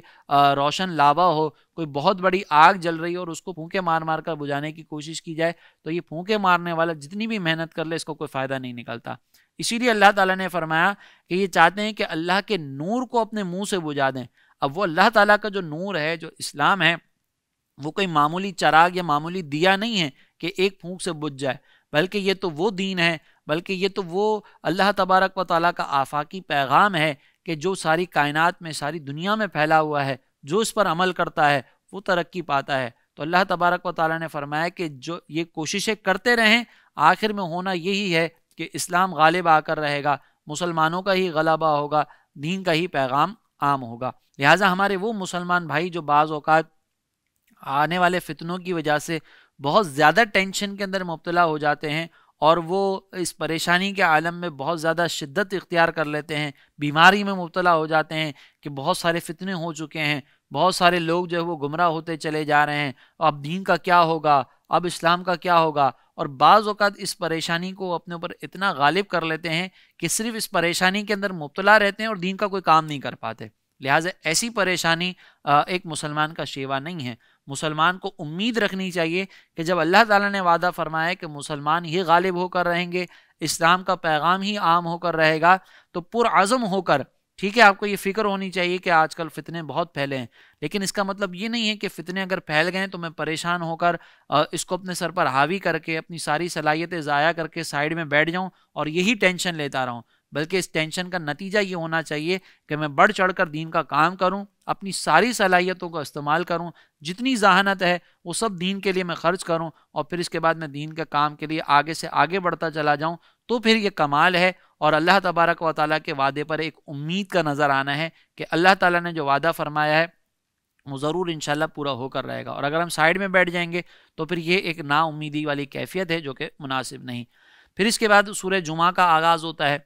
A: روشن لاوا ہو، کوئی بہت بڑی آگ جل رہی ہو اور اس کو پھونکے مار مار کر بجھانے کی کوشش کی جائے تو یہ پھونکے مارنے والا جتنی بھی محنت کر لے اس کو کوئی فائدہ نہیں نکلتا۔ اسی لیے اللہ تعالیٰ نے فرمایا کہ یہ چاہتے ہیں کہ اللہ کے نور کو اپنے منہ سے بجھا دیں۔ اب وہ اللہ تعالیٰ کا جو نور ہے، جو اسلام ہے، وہ کوئی معمولی چراغ یا معمولی دیا نہیں ہے کہ ایک پھونک سے بجھ جائے، بلکہ یہ تو وہ دین ہے، بلکہ یہ تو وہ اللہ تبارک و تعالیٰ کا آفاقی پیغام ہے کہ جو ساری کائنات میں، ساری دنیا میں پھیلا ہوا ہے، جو اس پر عمل کرتا ہے وہ ترقی پاتا ہے۔ تو اللہ تبارک و تعالیٰ نے فرمایا کہ جو یہ کوششیں کرتے رہیں، آخر میں ہونا یہی ہے کہ اسلام غالب آ کر رہے گا، مسلمانوں کا ہی غلبہ ہوگا، دین کا ہی پیغام عام ہوگا۔ لہٰذا ہمارے وہ مسلمان بھائی جو بعض اوقات آنے والے فتنوں کی وجہ سے بہت زیادہ ٹینشن کے اندر مبتلا ہو جاتے ہیں اور وہ اس پریشانی کے عالم میں بہت زیادہ شدت اختیار کر لیتے ہیں، بیماری میں مبتلا ہو جاتے ہیں کہ بہت سارے فتنے ہو چکے ہیں، بہت سارے لوگ جو ہے وہ گمراہ ہوتے چلے جا رہے ہیں، اب دین کا کیا ہوگا، اب اسلام کا کیا ہوگا، اور بعض اوقات اس پریشانی کو اپنے اوپر اتنا غالب کر لیتے ہیں کہ صرف اس پریشانی کے اندر مبتلا رہتے ہیں اور دین کا کوئی کام نہیں کر پاتے۔ لہٰذا ایسی پریشانی ایک مسلمان کا شیوا نہیں ہے۔ مسلمان کو امید رکھنی چاہیے کہ جب اللہ تعالیٰ نے وعدہ فرمایا کہ مسلمان ہی غالب ہو کر رہیں گے، اسلام کا پیغام ہی عام ہو کر رہے گا، تو پرعزم ہو کر، ٹھیک ہے آپ کو یہ فکر ہونی چاہیے کہ آج کل فتنے بہت پھیلے ہیں، لیکن اس کا مطلب یہ نہیں ہے کہ فتنے اگر پھیل گئے تو میں پریشان ہو کر اس کو اپنے سر پر حاوی کر کے اپنی ساری صلاحیتیں ضائع کر کے سائیڈ میں بیٹھ جاؤں اور یہی ٹینشن لیتا رہوں، بلکہ اس ٹینشن کا نتیجہ یہ ہونا چاہیے کہ میں بڑھ چڑھ کر دین کا کام کروں، اپنی ساری صلاحیتوں کا استعمال کروں، جتنی ذہانت ہے وہ سب دین کے لیے میں خرچ کروں، اور پھر اس کے بعد میں دین کے کام کے لیے آگے سے آگے بڑھتا چلا جاؤں، تو پھر یہ کمال ہے۔ اور اللہ تبارک و تعالیٰ کے وعدے پر ایک امید کا نظر آنا ہے کہ اللہ تعالیٰ نے جو وعدہ فرمایا ہے وہ ضرور انشاءاللہ پورا ہو کر رہے گا، اور اگر ہم سائیڈ میں بیٹھ جائیں گے تو پھر یہ ایک نا امیدی والی کیفیت ہے جو کہ مناسب نہیں۔ پھر اس کے بعد سورہ جمعہ کا آغاز ہوتا ہے۔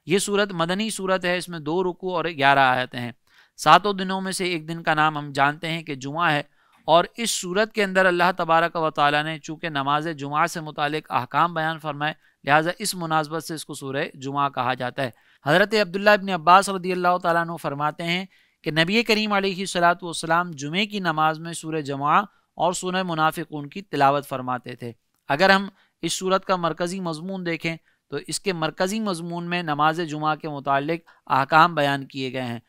A: یہ سورت مدنی سورت ہے، اس میں 2 رکوع اور 11 آیتیں ہیں۔ 7 دنوں میں سے ایک دن کا نام ہم جانتے ہیں کہ جمعہ ہے، اور اس سورت کے اندر اللہ تبارک و تعالیٰ نے چونکہ نماز جمعہ سے متعلق احکام بیان فرمائے، لہٰذا اس مناسبت سے اس کو سورہ جمعہ کہا جاتا ہے۔ حضرت عبداللہ ابن عباس رضی اللہ تعالیٰ عنہ فرماتے ہیں کہ نبی کریم علیہ الصلاۃ والسلام جمعے کی نماز میں سورہ جمعہ اور سورہ منافقون کی تلاوت فرماتے تھے۔ اگر ہم اس سورت کا مرکزی مضمون دیکھیں تو اس کے مرکزی مضمون میں نماز جمعہ کے متعلق احکام بیان کیے گئے ہیں۔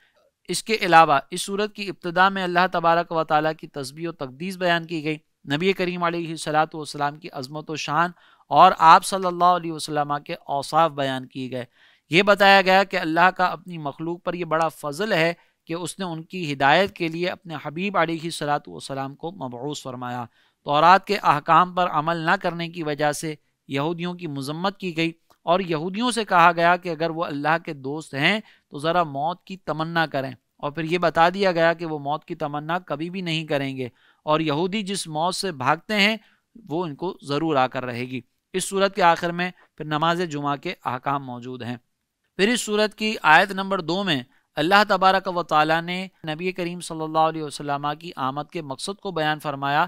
A: اس کے علاوہ اس سورت کی ابتدا میں اللہ تبارک و تعالیٰ کی تسبیح و تقدیس بیان کی گئی، نبی کریم علیہ الصلاۃ والسلام کی عظمت و شان اور آپ صلی اللہ علیہ وسلم کے اوصاف بیان کیے گئے۔ یہ بتایا گیا کہ اللہ کا اپنی مخلوق پر یہ بڑا فضل ہے کہ اس نے ان کی ہدایت کے لیے اپنے حبیب علیہ الصلاۃ والسلام کو مبعوث فرمایا۔ تورات کے احکام پر عمل نہ کرنے کی وجہ سے یہودیوں کی مذمت کی گئی، اور یہودیوں سے کہا گیا کہ اگر وہ اللہ کے دوست ہیں تو ذرا موت کی تمنا کریں، اور پھر یہ بتا دیا گیا کہ وہ موت کی تمنا کبھی بھی نہیں کریں گے، اور یہودی جس موت سے بھاگتے ہیں وہ ان کو ضرور آ کر رہے گی۔ اس صورت کے آخر میں پھر نماز جمعہ کے احکام موجود ہیں۔ پھر اس صورت کی آیت نمبر 2 میں اللہ تبارک و تعالیٰ نے نبی کریم صلی اللہ علیہ وسلم کی آمد کے مقصد کو بیان فرمایا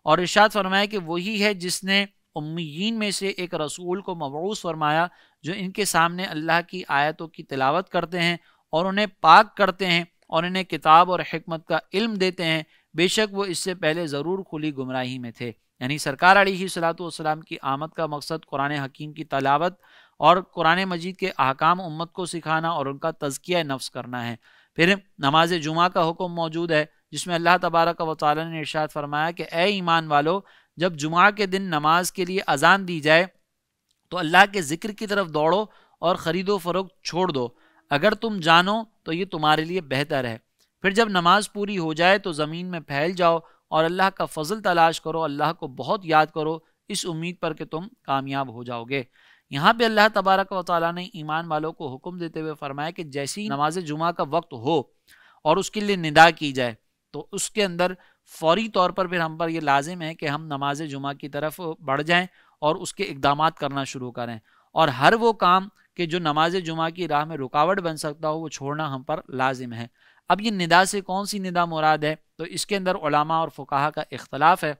A: اور ارشاد فرمایا کہ وہی ہے جس نے امیین میں سے ایک رسول کو مبعوث فرمایا جو ان کے سامنے اللہ کی آیتوں کی تلاوت کرتے ہیں اور انہیں پاک کرتے ہیں اور انہیں کتاب اور حکمت کا علم دیتے ہیں، بے شک وہ اس سے پہلے ضرور کھلی گمراہی میں تھے۔ یعنی سرکار علیہ الصلوۃ والسلام کی آمد کا مقصد قرآن حکیم کی تلاوت اور قرآن مجید کے احکام امت کو سکھانا اور ان کا تزکیہ نفس کرنا ہے۔ پھر نماز جمعہ کا حکم موجود ہے جس میں اللہ تبارک و تعالی نے ارشاد فرمایا کہ اے ایمان والو، جب جمعہ کے دن نماز کے لیے اذان دی جائے تو اللہ کے ذکر کی طرف دوڑو اور خرید و فروخت چھوڑ دو، اگر تم جانو تو یہ تمہارے لیے بہتر ہے۔ پھر جب نماز پوری ہو جائے تو زمین میں پھیل جاؤ اور اللہ کا فضل تلاش کرو، اللہ کو بہت یاد کرو اس امید پر کہ تم کامیاب ہو جاؤ گے۔ یہاں پہ اللہ تبارک و تعالیٰ نے ایمان والوں کو حکم دیتے ہوئے فرمایا کہ جیسی نماز جمعہ کا وقت ہو اور اس کے لیے ندا کی جائے تو اس کے اندر فوری طور پر پھر ہم پر یہ لازم ہے کہ ہم نماز جمعہ کی طرف بڑھ جائیں اور اس کے اقدامات کرنا شروع کریں، اور ہر وہ کام کہ جو نماز جمعہ کی راہ میں رکاوٹ بن سکتا ہو وہ چھوڑنا ہم پر لازم ہے۔ اب یہ ندا سے کون سی ندا مراد ہے؟ تو اس کے اندر علماء اور فقہا کا اختلاف ہے۔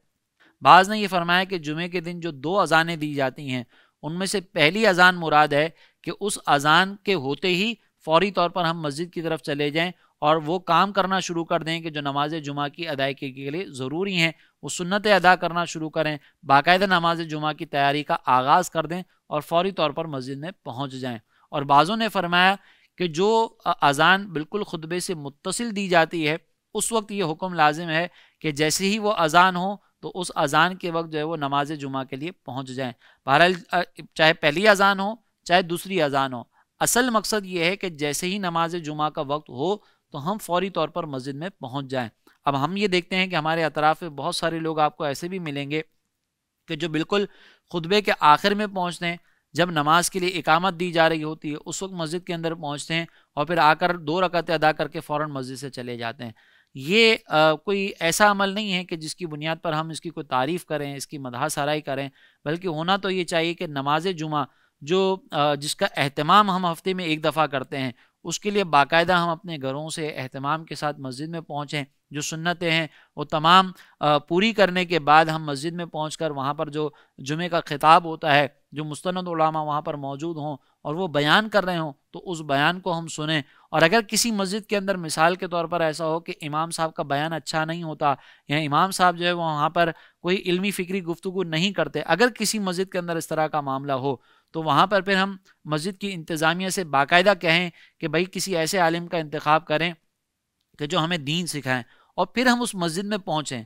A: بعض نے یہ فرمایا کہ جمعے کے دن جو 2 اذانیں دی جاتی ہیں ان میں سے پہلی اذان مراد ہے کہ اس اذان کے ہوتے ہی فوری طور پر ہم مسجد کی طرف چلے جائیں اور وہ کام کرنا شروع کر دیں کہ جو نماز جمعہ کی ادائیگی کے لیے ضروری ہیں، وہ سنتیں ادا کرنا شروع کریں، باقاعدہ نماز جمعہ کی تیاری کا آغاز کر دیں اور فوری طور پر مسجد میں پہنچ جائیں۔ اور بعضوں نے فرمایا کہ جو اذان بالکل خطبے سے متصل دی جاتی ہے اس وقت یہ حکم لازم ہے کہ جیسے ہی وہ اذان ہو تو اس اذان کے وقت جو ہے وہ نماز جمعہ کے لیے پہنچ جائیں۔ بہرحال چاہے پہلی اذان ہو چاہے دوسری اذان ہو، اصل مقصد یہ ہے کہ جیسے ہی نماز جمعہ کا وقت ہو تو ہم فوری طور پر مسجد میں پہنچ جائیں۔ اب ہم یہ دیکھتے ہیں کہ ہمارے اطراف میں بہت سارے لوگ آپ کو ایسے بھی ملیں گے کہ جو بالکل خطبے کے آخر میں پہنچتے ہیں، جب نماز کے لیے اقامت دی جا رہی ہوتی ہے اس وقت مسجد کے اندر پہنچتے ہیں اور پھر آ کر 2 رکعتیں ادا کر کے فوراً مسجد سے چلے جاتے ہیں۔ یہ کوئی ایسا عمل نہیں ہے کہ جس کی بنیاد پر ہم اس کی کوئی تعریف کریں، اس کی مدح سرائی کریں، بلکہ ہونا تو یہ چاہیے کہ نماز جمعہ جو جس کا اہتمام ہم ہفتے میں 1 دفعہ کرتے ہیں اس کے لیے باقاعدہ ہم اپنے گھروں سے اہتمام کے ساتھ مسجد میں پہنچیں، جو سنتیں ہیں وہ تمام پوری کرنے کے بعد ہم مسجد میں پہنچ کر وہاں پر جو جمعے کا خطاب ہوتا ہے، جو مستند علماء وہاں پر موجود ہوں اور وہ بیان کر رہے ہوں تو اس بیان کو ہم سنیں۔ اور اگر کسی مسجد کے اندر مثال کے طور پر ایسا ہو کہ امام صاحب کا بیان اچھا نہیں ہوتا یا امام صاحب جو ہے وہاں پر کوئی علمی فکری گفتگو نہیں کرتے، اگر کسی مسجد کے اندر اس طرح کا معاملہ ہو تو وہاں پر پھر ہم مسجد کی انتظامیہ سے باقاعدہ کہیں کہ بھائی کسی ایسے عالم کا انتخاب کریں کہ جو ہمیں دین سکھائیں اور پھر ہم اس مسجد میں پہنچیں۔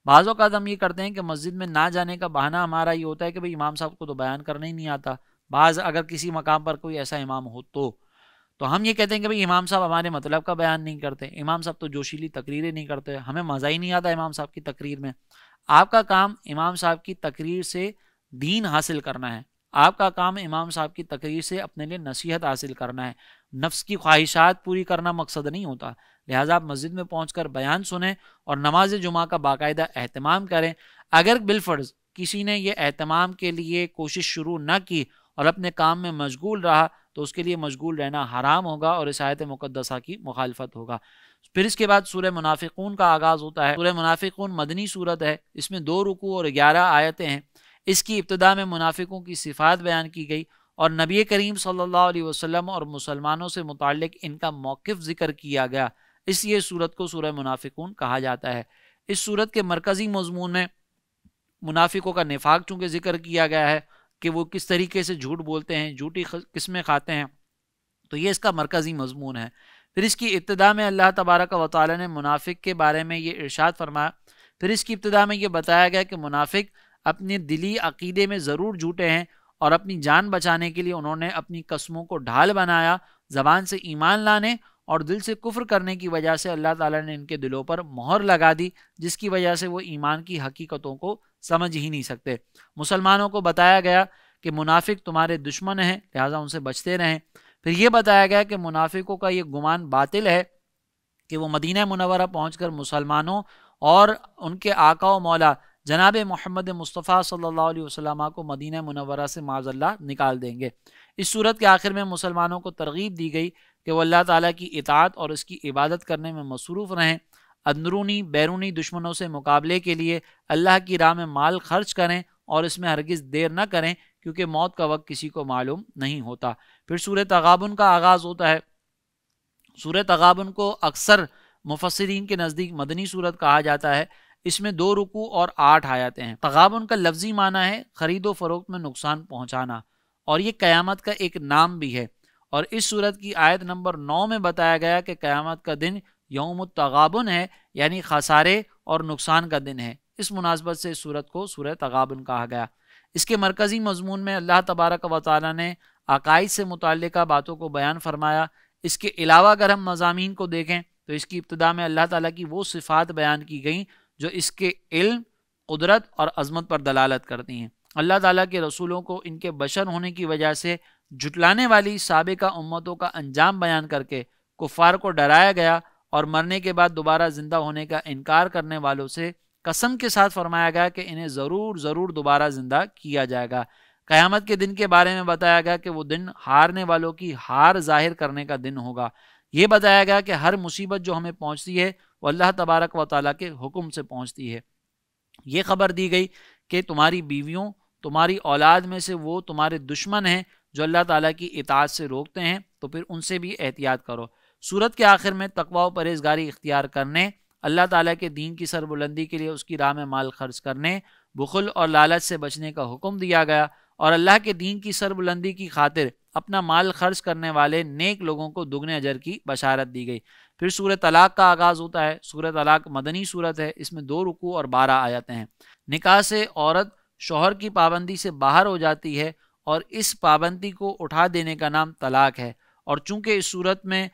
A: بعض اوقات ہم یہ کرتے ہیں کہ مسجد میں نہ جانے کا بہانہ ہمارا یہ ہوتا ہے کہ بھئی امام صاحب کو تو بیان کرنا ہی نہیں آتا۔ بعض اگر کسی مقام پر کوئی ایسا امام ہو تو ہم یہ کہتے ہیں کہ بھئی امام صاحب ہمارے مطلب کا بیان نہیں کرتے، امام صاحب تو جوشیلی تقریریں نہیں کرتے، ہمیں مزہ ہی نہیں آتا امام صاحب کی تقریر میں۔ آپ کا کام امام صاحب کی تقریر سے دین حاصل کرنا ہے، آپ کا کام امام صاحب کی تقریر سے اپنے لیے نصیحت حاصل کرنا ہے، نفس کی خواہشات پوری کرنا مقصد نہیں ہوتا۔ لہٰذا آپ مسجد میں پہنچ کر بیان سنیں اور نماز جمعہ کا باقاعدہ اہتمام کریں۔ اگر بالفرض کسی نے یہ اہتمام کے لیے کوشش شروع نہ کی اور اپنے کام میں مشغول رہا تو اس کے لیے مشغول رہنا حرام ہوگا اور اس آیت مقدسہ کی مخالفت ہوگا۔ پھر اس کے بعد سورہ منافقون کا آغاز ہوتا ہے۔ سورہ منافقون مدنی سورت ہے، اس میں 2 رکوع اور 11 آیتیں ہیں۔ اس کی ابتدا میں منافقوں کی صفات بیان کی گئی اور نبی کریم صلی اللہ علیہ وسلم اور مسلمانوں سے متعلق ان کا موقف ذکر کیا گیا، اس لیے سورت کو سورہ منافقون کہا جاتا ہے۔ اس سورت کے مرکزی مضمون میں منافقوں کا نفاق چونکہ ذکر کیا گیا ہے کہ وہ کس طریقے سے جھوٹ بولتے ہیں، جھوٹی قسمیں کھاتے ہیں، تو یہ اس کا مرکزی مضمون ہے۔ پھر اس کی ابتدا میں اللہ تبارک و تعالی نے منافق کے بارے میں یہ ارشاد فرمایا، پھر اس کی ابتدا میں یہ بتایا گیا کہ منافق اپنے دلی عقیدے میں ضرور جھوٹے ہیں اور اپنی جان بچانے کے لیے انہوں نے اپنی قسموں کو ڈھال بنایا، زبان سے ایمان لانے اور دل سے کفر کرنے کی وجہ سے اللہ تعالیٰ نے ان کے دلوں پر مہر لگا دی، جس کی وجہ سے وہ ایمان کی حقیقتوں کو سمجھ ہی نہیں سکتے۔ مسلمانوں کو بتایا گیا کہ منافق تمہارے دشمن ہیں، لہٰذا ان سے بچتے رہیں۔ پھر یہ بتایا گیا کہ منافقوں کا یہ گمان باطل ہے کہ وہ مدینہ منورہ پہنچ کر مسلمانوں اور ان کے آقا و مولا جناب محمد مصطفیٰ صلی اللہ علیہ وسلم کو مدینہ منورہ سے معاذ اللہ نکال دیں گے۔ اس صورت کے آخر میں مسلمانوں کو ترغیب دی گئی کہ وہ اللہ تعالیٰ کی اطاعت اور اس کی عبادت کرنے میں مصروف رہیں، اندرونی بیرونی دشمنوں سے مقابلے کے لیے اللہ کی راہ میں مال خرچ کریں اور اس میں ہرگز دیر نہ کریں کیونکہ موت کا وقت کسی کو معلوم نہیں ہوتا۔ پھر سورہ تغابن کا آغاز ہوتا ہے۔ سورہ تغابن کو اکثر مفسرین کے نزدیک مدنی سورت کہا جاتا ہے۔ اس میں 2 رکوع اور 8 آیتیں ہیں۔ تغابن کا لفظی معنی ہے خرید و فروخت میں نقصان پہنچانا، اور یہ قیامت کا ایک نام بھی ہے۔ اور اس سورت کی آیت نمبر 9 میں بتایا گیا کہ قیامت کا دن یوم التغابن ہے، یعنی خسارے اور نقصان کا دن ہے۔ اس مناسبت سے اس سورت کو سورہ تغابن کہا گیا۔ اس کے مرکزی مضمون میں اللہ تبارک و تعالیٰ نے عقائد سے متعلقہ باتوں کو بیان فرمایا۔ اس کے علاوہ اگر ہم مضامین کو دیکھیں تو اس کی ابتدا میں اللہ تعالیٰ کی وہ صفات بیان کی گئیں جو اس کے علم، قدرت اور عظمت پر دلالت کرتی ہیں۔ اللہ تعالیٰ کے رسولوں کو ان کے بشر ہونے کی وجہ سے جھٹلانے والی سابقہ امتوں کا انجام بیان کر کے کفار کو ڈرایا گیا، اور مرنے کے بعد دوبارہ زندہ ہونے کا انکار کرنے والوں سے قسم کے ساتھ فرمایا گیا کہ انہیں ضرور دوبارہ زندہ کیا جائے گا۔ قیامت کے دن کے بارے میں بتایا گیا کہ وہ دن ہارنے والوں کی ہار ظاہر کرنے کا دن ہوگا۔ یہ بتایا گیا کہ ہر مصیبت جو ہمیں پہنچتی ہے وہ اللہ تبارک و تعالیٰ کے حکم سے پہنچتی ہے۔ یہ خبر دی گئی کہ تمہاری بیویوں، تمہاری اولاد میں سے وہ تمہارے دشمن ہیں جو اللہ تعالیٰ کی اطاعت سے روکتے ہیں، تو پھر ان سے بھی احتیاط کرو۔ سورت کے آخر میں تقوی و پرہیزگاری اختیار کرنے، اللہ تعالیٰ کے دین کی سربلندی کے لیے اس کی راہ میں مال خرچ کرنے، بخل اور لالچ سے بچنے کا حکم دیا گیا، اور اللہ کے دین کی سربلندی کی خاطر اپنا مال خرچ کرنے والے نیک لوگوں کو دگنے اجر کی بشارت دی گئی۔ پھر سورہ طلاق کا آغاز ہوتا ہے۔ سورہ طلاق مدنی سورت ہے۔ اس میں 2 رکوع اور 12 آیتیں ہیں۔ نکاح سے عورت شوہر کی پابندی سے باہر ہو جاتی ہے، اور اس پابندی کو اٹھا دینے کا نام طلاق ہے۔ اور چونکہ اس صورت میں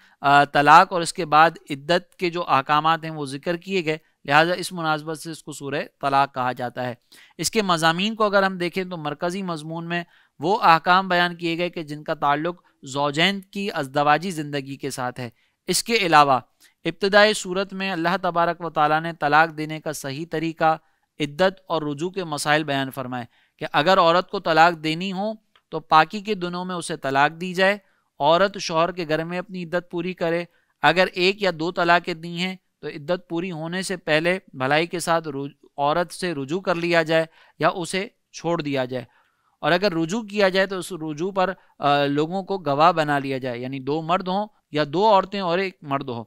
A: طلاق اور اس کے بعد عدت کے جو احکامات ہیں وہ ذکر کیے گئے، لہٰذا اس مناسبت سے اس کو سورہ طلاق کہا جاتا ہے۔ اس کے مضامین کو اگر ہم دیکھیں تو مرکزی مضمون میں وہ احکام بیان کیے گئے کہ جن کا تعلق زوجین کی ازدواجی زندگی کے ساتھ ہے۔ اس کے علاوہ ابتدائی صورت میں اللہ تبارک و تعالیٰ نے طلاق دینے کا صحیح طریقہ، عدت اور رجوع کے مسائل بیان فرمائے کہ اگر عورت کو طلاق دینی ہو تو پاکی کے دنوں میں اسے طلاق دی جائے، عورت شوہر کے گھر میں اپنی عدت پوری کرے۔ اگر 1 یا 2 طلاقیں دی ہیں تو عدت پوری ہونے سے پہلے بھلائی کے ساتھ عورت سے رجوع کر لیا جائے یا اسے چھوڑ دیا جائے، اور اگر رجوع کیا جائے تو اس رجوع پر لوگوں کو گواہ بنا لیا جائے، یعنی 2 مرد ہوں یا 2 عورتیں اور 1 مرد ہو۔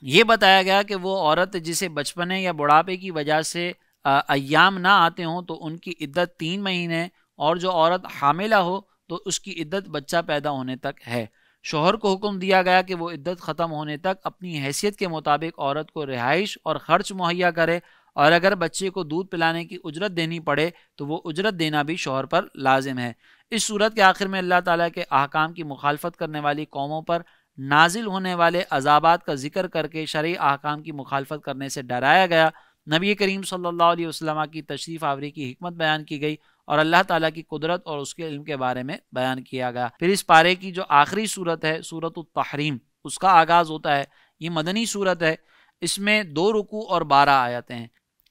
A: یہ بتایا گیا کہ وہ عورت جسے بچپنے یا بڑھاپے کی وجہ سے ایام نہ آتے ہوں تو ان کی عدت 3 مہینے، اور جو عورت حاملہ ہو تو اس کی عدت بچہ پیدا ہونے تک ہے۔ شوہر کو حکم دیا گیا کہ وہ عدت ختم ہونے تک اپنی حیثیت کے مطابق عورت کو رہائش اور خرچ مہیا کرے، اور اگر بچے کو دودھ پلانے کی اجرت دینی پڑے تو وہ اجرت دینا بھی شوہر پر لازم ہے۔ اس صورت کے آخر میں اللہ تعالیٰ کے احکام کی مخالفت کرنے والی قوموں پر نازل ہونے والے عذابات کا ذکر کر کے شرعی احکام کی مخالفت کرنے سے ڈرایا گیا۔ نبی کریم صلی اللہ علیہ وسلم کی تشریف آوری کی حکمت بیان کی گئی، اور اللہ تعالیٰ کی قدرت اور اس کے علم کے بارے میں بیان کیا گیا۔ پھر اس پارے کی جو آخری صورت ہے سورۃ التحریم، اس کا آغاز ہوتا ہے۔ یہ مدنی صورت ہے۔ اس میں 2 رکوع اور 12 آیتیں ہیں۔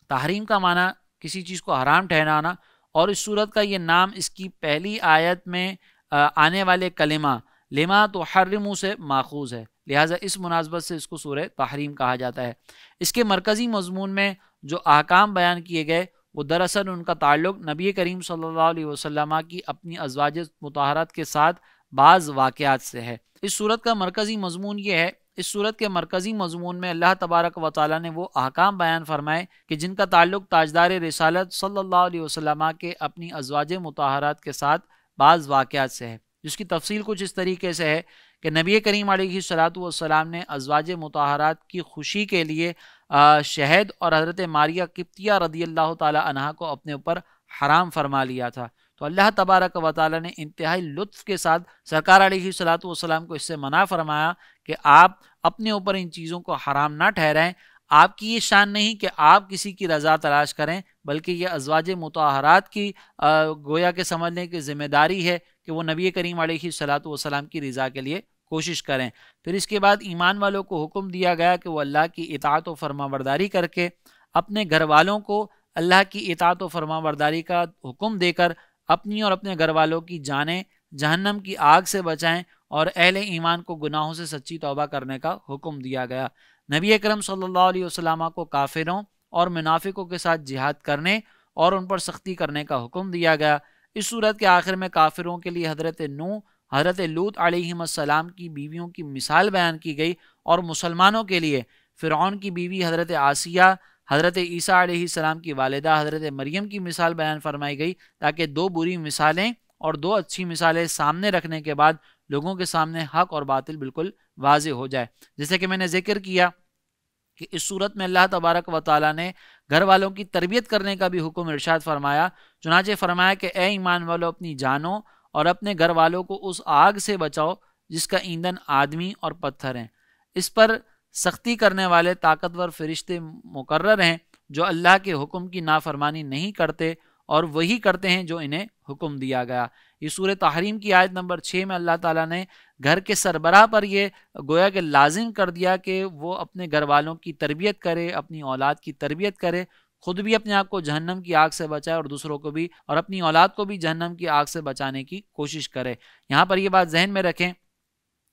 A: تحریم کا معنی کسی چیز کو حرام ٹھہرانا، اور اس صورت کا یہ نام اس کی پہلی آیت میں آنے والے کلمہ لما تحرموا سے ماخوذ ہے، لہٰذا اس مناسبت سے اس کو سورہ تحریم کہا جاتا ہے۔ اس کے مرکزی مضمون میں جو احکام بیان کیے گئے وہ دراصل ان کا تعلق نبی کریم صلی اللہ علیہ وسلم کی اپنی ازواج مطہرات کے ساتھ بعض واقعات سے ہے۔ اس صورت کا مرکزی مضمون یہ ہے، اس صورت کے مرکزی مضمون میں اللہ تبارک و تعالیٰ نے وہ احکام بیان فرمائے کہ جن کا تعلق تاجدار رسالت صلی اللہ علیہ وسلم کے اپنی ازواج مطہرات کے ساتھ بعض واقعات سے ہے، جس کی تفصیل کچھ اس طریقے سے ہے کہ نبی کریم علیہ الصلوۃ والسلام نے ازواج مطہرات کی خوشی کے لیے شہد اور حضرت ماریہ قبطیہ رضی اللہ تعالی عنہا کو اپنے اوپر حرام فرما لیا تھا۔ تو اللہ تبارک و تعالیٰ نے انتہائی لطف کے ساتھ سرکار علیہ الصلوۃ والسلام کو اس سے منع فرمایا کہ آپ اپنے اوپر ان چیزوں کو حرام نہ ٹھہرائیں۔ آپ کی یہ شان نہیں کہ آپ کسی کی رضا تلاش کریں، بلکہ یہ ازواج مطہرات کی گویا کہ سمجھنے کی ذمہ داری ہے کہ وہ نبی کریم علیہ الصلوۃ والسلام کی رضا کے لیے کوشش کریں۔ پھر اس کے بعد ایمان والوں کو حکم دیا گیا کہ وہ اللہ کی اطاعت و فرمانبرداری کر کے اپنے گھر والوں کو اللہ کی اطاعت و فرمانبرداری کا حکم دے کر اپنی اور اپنے گھر والوں کی جانیں جہنم کی آگ سے بچائیں، اور اہل ایمان کو گناہوں سے سچی توبہ کرنے کا حکم دیا گیا۔ نبی اکرم صلی اللہ علیہ وسلم کو کافروں اور منافقوں کے ساتھ جہاد کرنے اور ان پر سختی کرنے کا حکم دیا گیا۔ اس صورت کے آخر میں کافروں کے لیے حضرت نوح، حضرت لوط علیہ السلام کی بیویوں کی مثال بیان کی گئی، اور مسلمانوں کے لیے فرعون کی بیوی حضرت آسیہ، حضرت عیسیٰ علیہ السلام کی والدہ حضرت مریم کی مثال بیان فرمائی گئی، تاکہ دو بری مثالیں اور دو اچھی مثالیں سامنے رکھنے کے بعد لوگوں کے سامنے حق اور باطل بالکل واضح ہو جائے۔ جیسے کہ میں نے ذکر کیا کہ اس صورت میں اللہ تبارک و تعالیٰ نے گھر والوں کی تربیت کرنے کا بھی حکم ارشاد فرمایا۔ چنانچہ فرمایا کہ اے ایمان والو، اپنی جانوں اور اپنے گھر والوں کو اس آگ سے بچاؤ جس کا ایندھن آدمی اور پتھر ہیں۔ اس پر سختی کرنے والے طاقتور فرشتے مقرر ہیں جو اللہ کے حکم کی نافرمانی نہیں کرتے اور وہی کرتے ہیں جو انہیں حکم دیا گیا۔ یہ سورہ تحریم کی آیت نمبر 6 میں اللہ تعالیٰ نے گھر کے سربراہ پر یہ گویا کہ لازم کر دیا کہ وہ اپنے گھر والوں کی تربیت کرے، اپنی اولاد کی تربیت کرے، خود بھی اپنے آپ کو جہنم کی آگ سے بچائے اور دوسروں کو بھی اور اپنی اولاد کو بھی جہنم کی آگ سے بچانے کی کوشش کرے۔ یہاں پر یہ بات ذہن میں رکھیں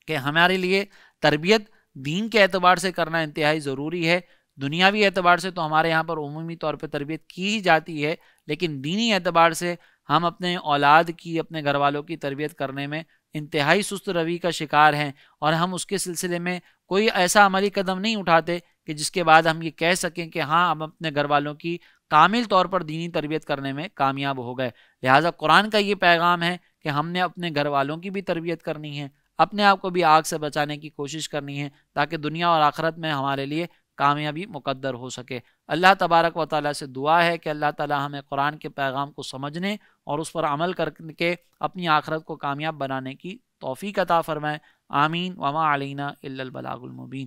A: کہ ہمارے لیے تربیت دین کے اعتبار سے کرنا انتہائی ضروری ہے۔ دنیاوی اعتبار سے تو ہمارے یہاں پر عمومی طور پہ تربیت کی ہی جاتی ہے، لیکن دینی اعتبار سے ہم اپنے اولاد کی، اپنے گھر والوں کی تربیت کرنے میں انتہائی سست روی کا شکار ہیں، اور ہم اس کے سلسلے میں کوئی ایسا عملی قدم نہیں اٹھاتے کہ جس کے بعد ہم یہ کہہ سکیں کہ ہاں ہم اپنے گھر والوں کی کامل طور پر دینی تربیت کرنے میں کامیاب ہو گئے۔ لہٰذا قرآن کا یہ پیغام ہے کہ ہم نے اپنے گھر والوں کی بھی تربیت کرنی ہے، اپنے آپ کو بھی آگ سے بچانے کی کوشش کرنی ہے، تاکہ دنیا اور آخرت میں ہمارے لیے کامیابی مقدر ہو سکے۔ اللہ تبارک و تعالیٰ سے دعا ہے کہ اللہ تعالیٰ ہمیں قرآن کے پیغام کو سمجھنے اور اس پر عمل کر کے اپنی آخرت کو کامیاب بنانے کی توفیق عطا فرمائے۔ آمین۔ وما علینا الا البلاغ المبین۔